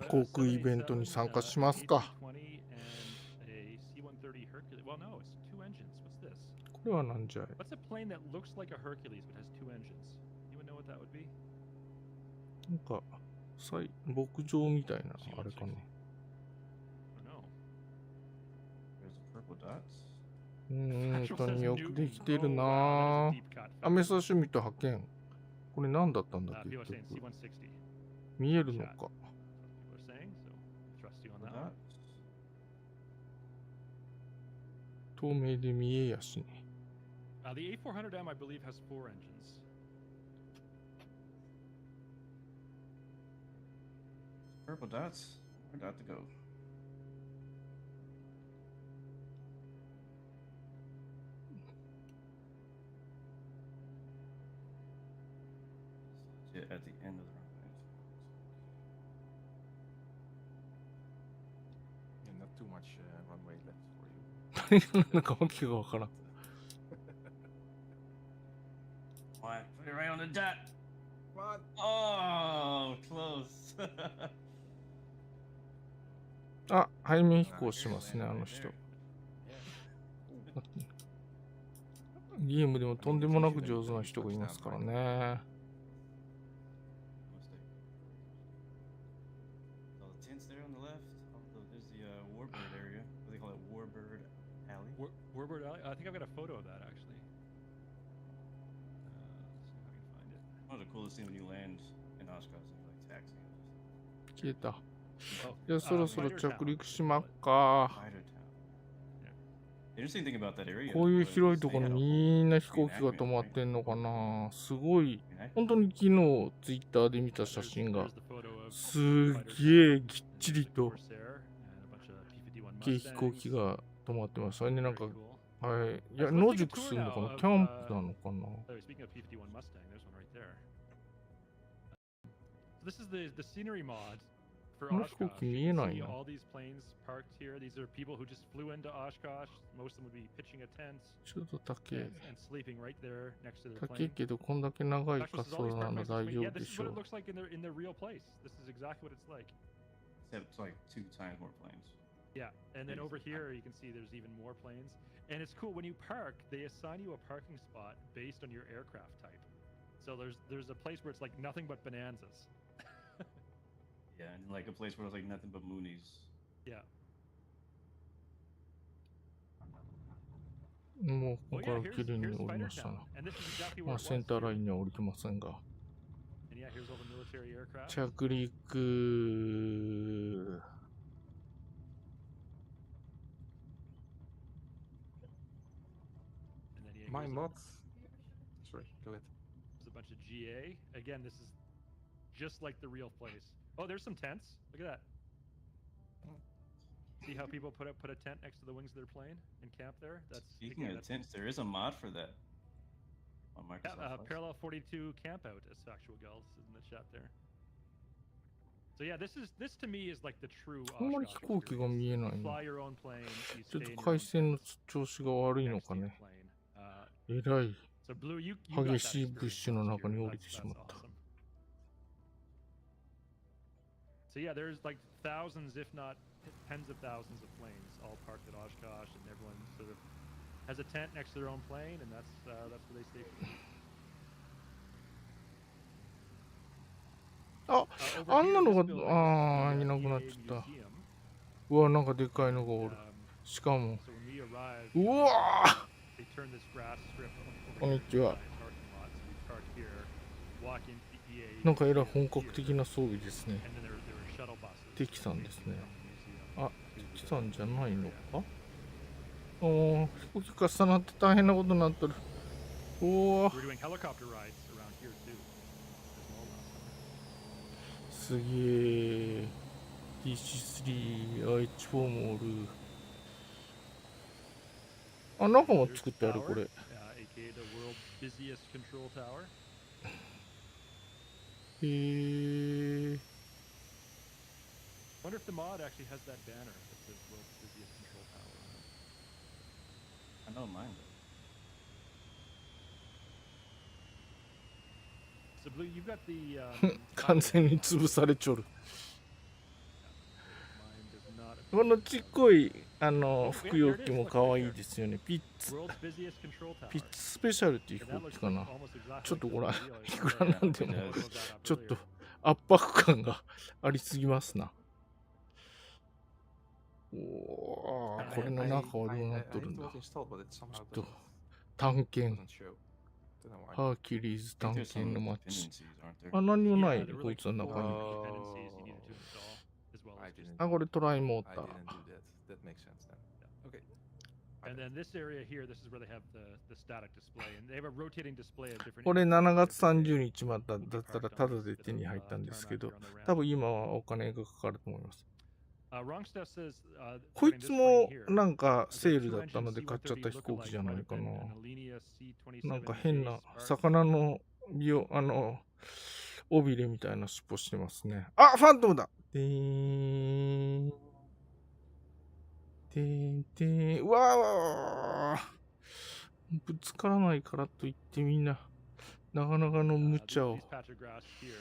航空イベントに参加しますか。これはなんじゃい。なんか牧場みたいなあれかな。本当によくできてるなぁ。アメサ趣味と派遣。これ何だったんだっけ。見えるのか。透明で見えやしね。The A400M, I believe, has 4 engines. Purple dots? Where dot to go? At the end of the runway. Yeah, not too much runway left for you. なんかわけがわからん。What? Put it right on the dot. What? Oh, close. あ、背面飛行しますね、あの人。ゲームでもとんでもなく上手な人がいますからね。Warbird Alley? I think I've got a photo of that actually. Let's see if I can find it. One of the coolest things when you land in Oshkosh is like taxiing. 消えた。 じゃあそろそろ着陸しまっか。interesting thing about that area. こういう was 広いとこ they ろ had a に whole みんな飛行機が reenactment 止まっ thing. てんのかな。すごい。 Reenactment. 本当に昨日ツイッターで見た写 There's, 真が there's the photo of す fighters げえ now, ぎっ and ち there's り the と Corsair and a bunch of P-51軽飛行機 Mustangs. が止まってます。それでなんか、 Very cool. はい。い Let's や、 take 野 a 宿 tour するのか now な of, キャンプなのかな oh, speaking of P-51 Mustang, there's one right there. So this is the scenery mod for この飛行 Oshkosh. 機見 You え can ない see な。 all these planes parked here. These are people who just flew into Oshkosh. Most of them would be pitching a tent ちょっと高い。 and sleeping right there next to their 高い plane. けど、こんだけ長い Oshkosh 滑 has all 走 these な park ら places. 大 But 丈 yeah, 夫で this し is ょ what it う。 looks like in the real place. This is exactly what it's like. Except it's like 2 times more planes. Yeah, and then Yes. over here you can see there's even more planes. And it's cool when you park, they assign you a parking spot based on your aircraft type. So there's a place where it's like nothing but bonanzas. Yeah, and like a place where it's like nothing but Moonies. Yeah. もう、こ Oh こか yeah, ら here's 綺麗に here's 降り Fighter ました Town, な。 and this is exactly ま where あ、 it セン was ターライ here. ンには降りてませんが。 And yeah, here's all the military aircraft. 着陸。 And then yeah, My here's mod. Sorry, go ahead. there's a bunch of GA. Again, this is just like the real place. Oh, there's some tents. Look at that. See how people put a tent next to the wings of their plane and camp there? That's Speaking again, of that's tents, there is a mod for that on Microsoft. Flight. Parallel 42 campout as factual girls in the chat there. So yeah, this to me is like the true あんまり Oshkosh 飛行機が見え experience. ない You な。 fly your own plane, you ちょっ stay と in your 回 own 線の tent 調子が悪いの next か to your ね。 plane. えらい So Blue, you got that 激しい物 experience 資の last 中に year. 降りてしま That's った。 awesome. So yeah, there's like thousands, if not tens of thousands of planes all parked at Oshkosh, and everyone sort of has a tent next to their own plane, and that's where they stay for the night. あ、 Over あん here, なの this が、 building, ああ、 this い is な the くなっ EAA ちゃった。 museum. うわ、なんかでかいのがおる。 Um, しかも、 so when we arrived, うわー they turned this grass strip over こん here に into ちは。 a parking lot. So we park here, walk into the EAA なんかえらい museum 本格的 here, な装備ですね。 and then there were shuttle buses テキサンですね。 from the museum あ、 to テキ the- サンじゃないのかおー、飛行機重なって大変なことになってる。おー、 We're doing helicopter rides around here too. As well last summer. すげえ。DC3、H4 もおる。あ、中も There's 作っ the てある、 tower, これ。 aka the world's busiest control tower. へえ。 Wonder if the mod actually has that banner that says world's busiest control tower on it. I don't mind So Blue, you've got the 完全に潰されちょる。 mine does not このちっこい、服用機も可愛いですよね。ピッツ、 world's busiest control tower. ピッツスペシャルっていう And 飛 that 行 looks 機か like な。 almost exactly ちょっと like これ、 the real いくらなんでも Yeah, ちょっ earlier. と圧迫感がありすぎますな。おー、これの中はどうなっとるん I だ think it was installed, but it somehow ちょっと doesn't, 探検、 doesn't show. Don't know why. ハーキュリーズ though. I 探 think there's 検 some の街。 dependencies, aren't there? あ、何もな Yeah, い、 there were こい like つの four 中に。 dependencies you needed to install, as well I as just didn't. あ、これトライモー I ター。 didn't do that. That makes sense then. Okay. And then this area here, this is where they have the static display, and they have a rotating display of different. これ images 7 that 月 they 30日までだったらタダで手に入ったんですけど、多分今はお金がかかると思います。 Wrongstuff says, こい regarding つ this も plane here, なんか a セール two だったの engine で買っちゃった C-130 飛行機じゃ lookalike ないか might have な。 been an Alenia C-27 なんか変な J Spark. 魚の尾びれみたいな尻尾してますね。あ、ファントムだでーん。でーん、でーん。うわーぶつからないからといってみんな、なかなかの無茶を。 These patch of grass here.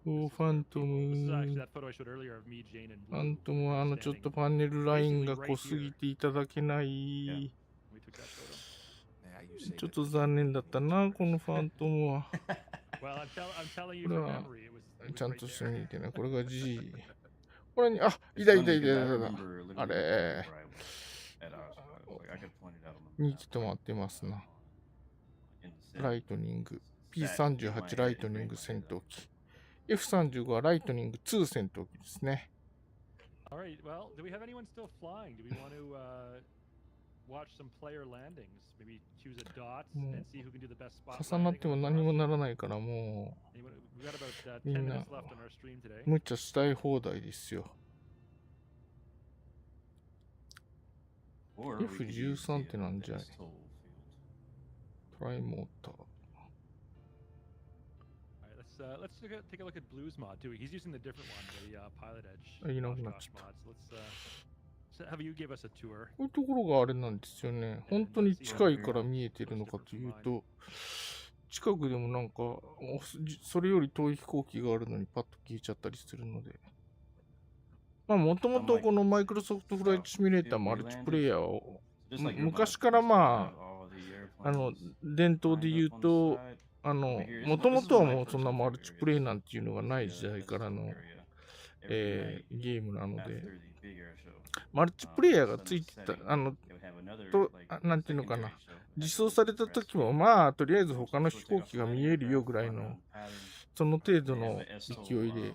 おー、ファント This is ム。 actually that photo I showed earlier of me, Jane, and ファン Blue. トムはちょっとパネルラインが濃すぎていただけない。 We took that photo. Yeah, you say ちょっ that. と残念だったな、このファントムは。 Well, I'm telling you これ from は memory, it was ちゃん right と there. してみてね。これが G。これに、あ、い It's たい funny たい because た I いた。 remember literallyあれ where I was at Oshkosh. Like I could point it out on the 2 map. 機止まってますな。 In the ラ city. イトニング。 That P38 ライトニング戦闘機。F35 はライトニング2戦闘機ですね。 All right. Well, do we have anyone still flying? Do we want to 重なっても何もならないからもうみんな無茶したい放題ですよ。F13 ってなんじゃい。トライモーター。Let's take a look at Blue's mod too. He's using the different one, the Pilot Edge. いなくなっちゃった。Have you give us a tour? こういうところがあれなんですよね。本当に近いから見えてるのかというと、近くでもなんか、それより遠い飛行機があるのにパッと消えちゃったりするので。まあもともとこのマイクロソフトフライトシミュレーターマルチプレイヤーを昔からまあ、伝統で言うと、もともとはもうそんなマルチプレイなんていうのがない時代からの、ゲームなので、マルチプレイヤーがついてた、なんていうのかな、実装された時も、まあ、とりあえず他の飛行機が見えるよぐらいの、その程度の勢いで、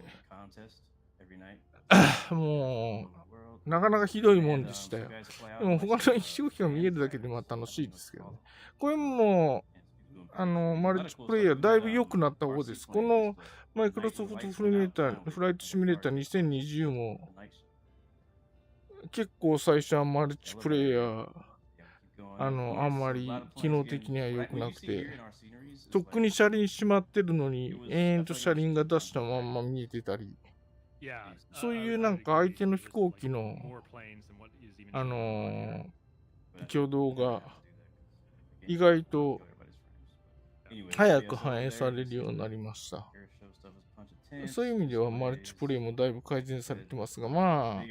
もう、なかなかひどいもんでしたよ。でも他の飛行機が見えるだけでまあ楽しいですけどね。これも、マルチプレイヤーだいぶ良くなった方です。このマイクロソフトフライトシミュレーター2020も結構最初はマルチプレイヤーあんまり機能的には良くなくて、とっくに車輪閉まってるのに延々と車輪が出したまんま見えてたり、そういうなんか相手の飛行機の挙動が意外と早く反映されるようになりました。そういう意味ではマルチプレイもだいぶ改善されてますが、まあ、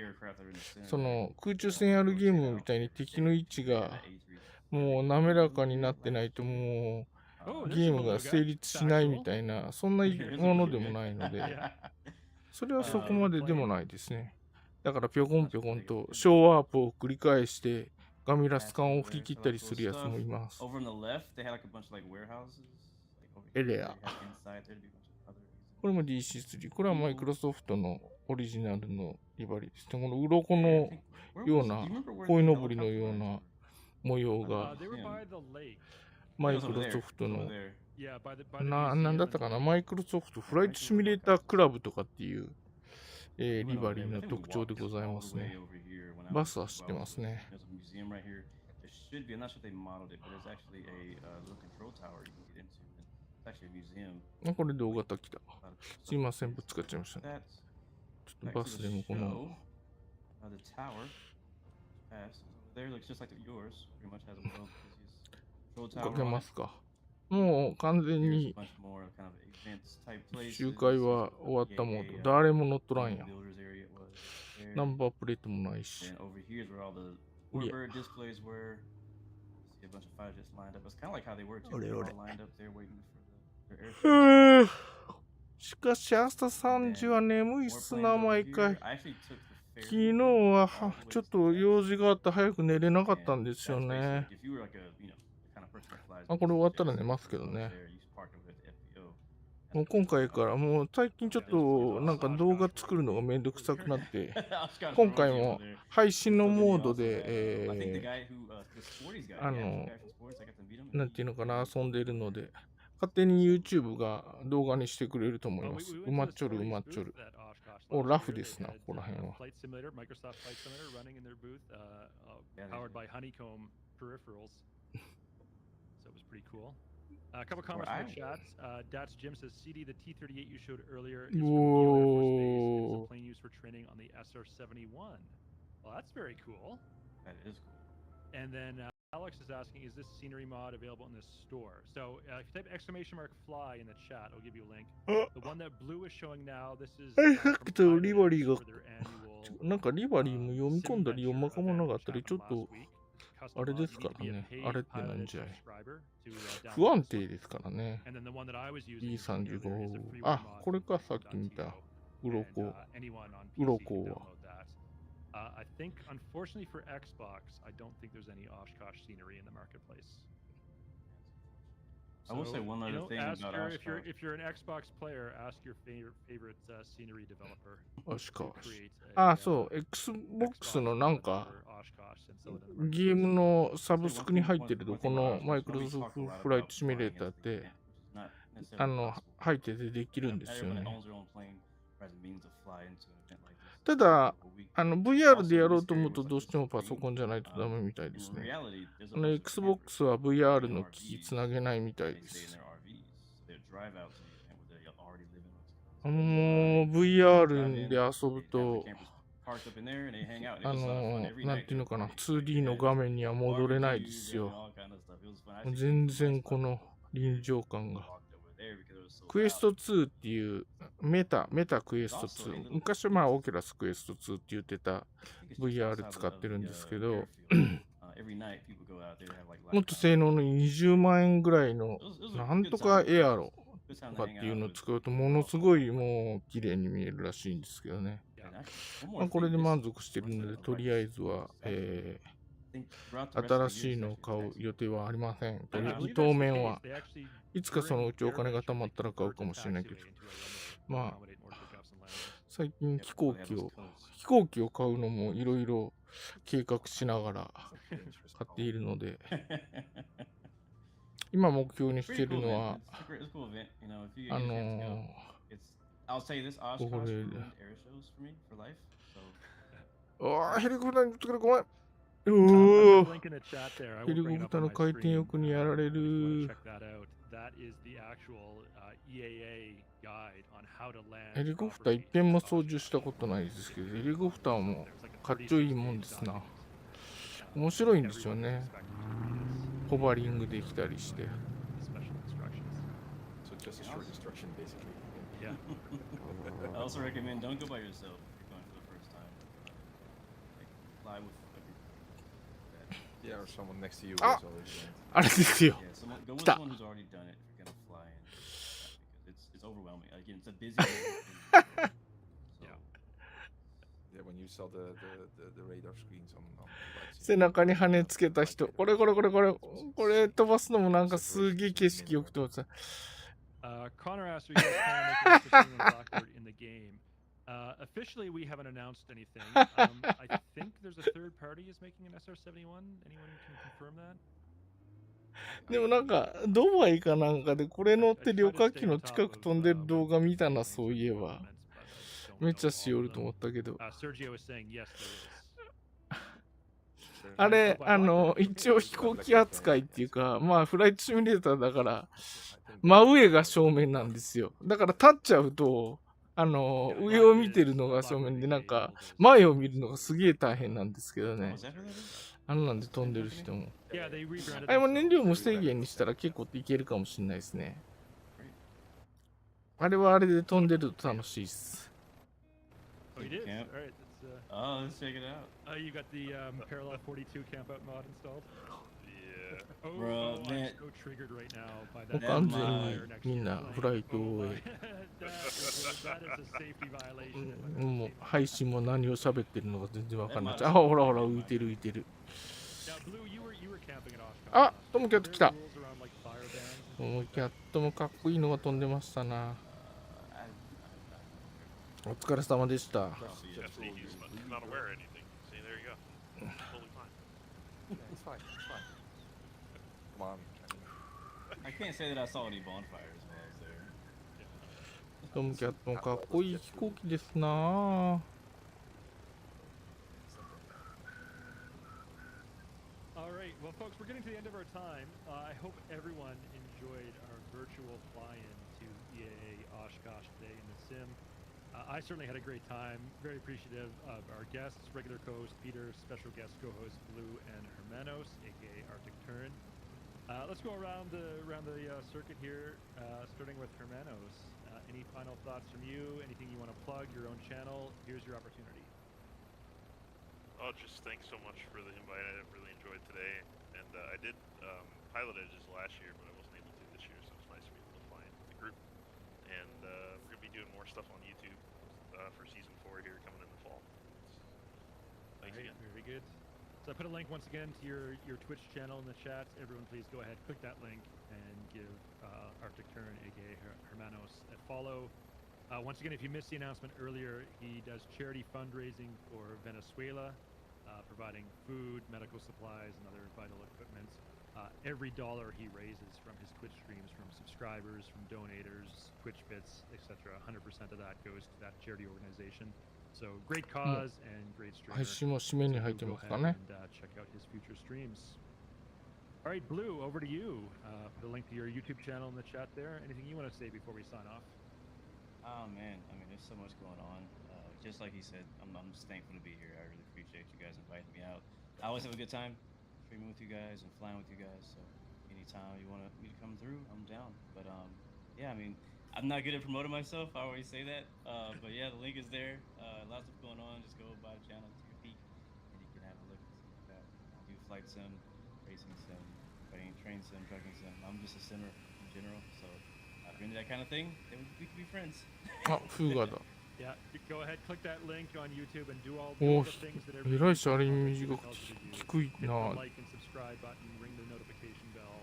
その空中戦やるゲームみたいに敵の位置がもう滑らかになってないともうゲームが成立しないみたいな、そんなものでもないので、それはそこまででもないですね。だからぴょこんぴょこんとショーワープを繰り返してガミラス缶を振り切ったりするやつもいます。エレア。これも DC3。これはマイクロソフトのオリジナルのリバリですね。この鱗のような、鯉のぼりのような模様が、マイクロソフトの、なんだったかな、マイクロソフトフライトシミュレータークラブとかっていう、リバリーの特徴でございますね。バスは知ってますね。これで大型来た。すいません、ぶつかっちゃいましたね。ちょっとバスでもこの。かけますか。もう完全に集会は終わったモード。誰も乗っとらんやん。ナンバープレートもないし。しかし朝3時は眠いっすな、毎回。昨日はちょっと用事があって早く寝れなかったんですよね。これ終わったら寝ますけどね。もう今回からもう最近ちょっとなんか動画作るのがめんどくさくなって今回も配信のモードで、なんていうのかな、遊んでいるので勝手に YouTube が動画にしてくれると思います。うまっちょるうまっちょる。ラフですな、ここら辺は。A couple comments in the chat. Dats Jim says, CD, the T-38 you showed earlier is from Neal Air Force Base. It's a plane used for training on the SR-71. Well, that's very cool. That is cool. And then Alex is asking, is this scenery mod available in the store? So if you type !fly in the chat, I'll give you a link. The one that Blue is showing now, this is fromリバリーが for their annual なんかリバリーも読み込んだり読まかもなかったりちょっとあれですからね。あれってなんじゃい。不安定ですからね。E35。これか、さっき見た。鱗は。I think, unfortunately for Xbox, I don't think there's any Oshkosh scenery in the marketplace. I will say one other thing about Oshkosh. If you're an Xbox player, ask your favorite scenery developer. Oshkosh。あ、そう、Xbox のなんか、ゲームのサブスクに入ってると、このマイクロソフトフライトシミュレーターって、入っててできるんですよね。ただ、VR でやろうと思うとどうしてもパソコンじゃないとダメみたいですね。Xbox は VR の機器つなげないみたいです。VR で遊ぶと、なんていうのかな、2D の画面には戻れないですよ。全然この臨場感が。クエスト2っていうメタクエスト2。昔はオキュラスクエスト2って言ってた VR 使ってるんですけど、もっと性能の20万円ぐらいのなんとかエアロとかっていうのを使うとものすごいもう綺麗に見えるらしいんですけどね。これで満足してるので、とりあえずは、新しいのを買う予定はありません。当面はいつかそのうちお金が貯まったら買うかもしれないけど、まあ、最近飛行機を買うのもいろいろ計画しながら買っているので、今目標にしているのは、これで、ヘリコプターに乗ってくれ、ごめん。ヘリコプターの回転翼にやられる。ヘリコプター一遍も操縦したことないですけど、ヘリコプターもかっちょいいもんですな。面白いんですよね。ホバリングできたりして。I also recommend don't go by yourself if you're going for the first time. Fly with Yeah, or someone next to you. あれですよ。Go with someone who's already done it if you're gonna fly in. Because it's overwhelming. Again, it's a busy. Yeah, when you saw the radar screens on 背中に羽つけた人、これ飛ばすのもなんかすげえ景色よくてもさ。Connor asked if you guys plan to make a Blackboard in the game. Officially, we haven't announced anything. I think there's a third party is making an SR-71. Anyone can confirm that? でもなんかドバイかなんかでこれ乗って旅客機の近く飛んでる動画見たな、そういえば。めっちゃしよると思ったけど。あれ、一応飛行機扱いっていうか、まあフライトシミュレーターだから、真上が正面なんですよ。だから立っちゃうと、上を見てるのが正面で、なんか前を見るのがすげえ大変なんですけどね。なんで飛んでる人も。あれも燃料無制限にしたら結構いけるかもしれないですね。あれはあれで飛んでると楽しいっす。Oh, let's check it out. You got the parallel 42 camp out mod installed? Yeah. Bro, man. So triggered right now by もう that. 完全にみんなフライトを終え、もう配信も何を喋ってるのか全然わかんない。あ、ほら浮いてる。あ、トムキャット来た。トムキャットもかっこいいのが飛んでましたな。お疲れ様でした。Not aware of anything. See, there you go. Totally fine. It's fine. Come on. I can't say that I saw any bonfires while I was there. トムキャットもかっこいい飛行機ですな。Alright, well folks, we're getting to the end of our time. I hope everyone enjoyed our virtual fly-in to EAA Oshkosh today in the sim. I certainly had a great time. Very appreciative of our guests, regular co-host Peter, special guest co-host Blue, and Hermanos, aka Arctic Tern. Let's go around the circuit here, starting with Hermanos. Any final thoughts from you? Anything you want to plug? Your own channel? Here's your opportunity. Oh, just thanks so much for the invite. I really enjoyed today, and I did pilot edges last year, but I wasn't able to this year, so it's nice to be able to fly in with the group. And we're gonna be doing more stuff on YouTube for season 4 here coming in the fall. Thanks again. Very good. So I put a link once again to your Twitch channel in the chat. Everyone, please go ahead, click that link, and give Arctic Tern, aka Hermanos, a follow. Once again, if you missed the announcement earlier, he does charity fundraising for Venezuela, providing food, medical supplies, and other vital equipment. Every dollar he raises from his Twitch streams, from subscribers, from donators, Twitch bits, etc., 100% of that goes to that charity organization. So great cause and great streamer. 配信も締めに入ってますかね。 Check out his future streams. All right, Blue, over to you. Put a link to your YouTube channel in the chat there. Anything you want to say before we sign off? Oh man, I mean, there's so much going on. Just like he said, I'm just thankful to be here. I really appreciate you guys inviting me out. I always have a good time streaming with you guys and flying with you guys. So anytime you want me to come through, I'm down. But yeah, I mean, I'm not good at promoting myself. I always say that. But yeah, the link is there. Lots of going on. Just go by the channel, take a peek, and you can have a look and see what that. I do flight sim, racing sim, train sim, trucking sim. I'm just a simmer in general. So if you're into that kind of thing, then we can be friends. あ、フーガだ。 Yeah, go ahead, click that link on YouTube and do all Oh, the things that えらいシャレ短く低い Hit the な。 like and subscribe button, ring the notification bell,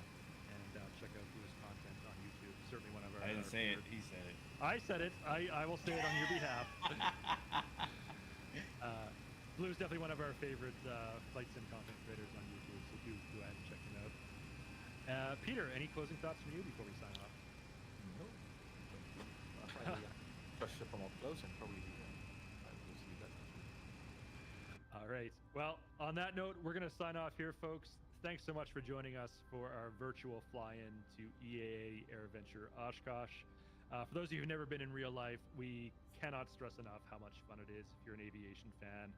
and check out Blue's content on YouTube. Certainly one of our. I didn't say it. He said it. I said it. I will say it on your behalf. Blue's definitely one of our favorite flight sim content creators on YouTube, so do go ahead and check him out. Peter, any closing thoughts from you before we sign off? No. Trust from up close and probably I will see that. All right. Well, on that note, we're going to sign off here, folks. Thanks so much for joining us for our virtual fly-in to EAA AirVenture Oshkosh. For those of you who've never been in real life, we cannot stress enough how much fun it is if you're an aviation fan.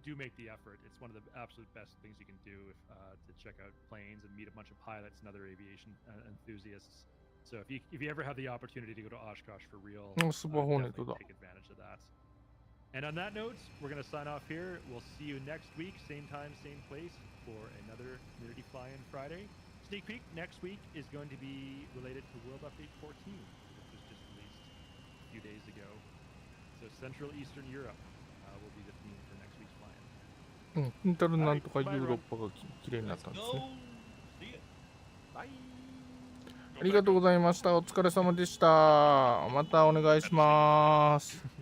Do make the effort. It's one of the absolute best things you can do to check out planes and meet a bunch of pilots and other aviation enthusiasts. So if you ever have the opportunity to go to Oshkosh for real, definitely take advantage of that. And on that note, we're going to sign off here. We'll see you next week, same time, same place, for another Community Fly-In Friday. Sneak peek next week is going to be related to World Update 14, which was just released a few days ago. So Central Eastern Europe will be the theme for next week's fly-in. うん、インタルなんとかヨーロッパがきれいになったんですね。 Bye. ありがとうございました。お疲れ様でした。またお願いします。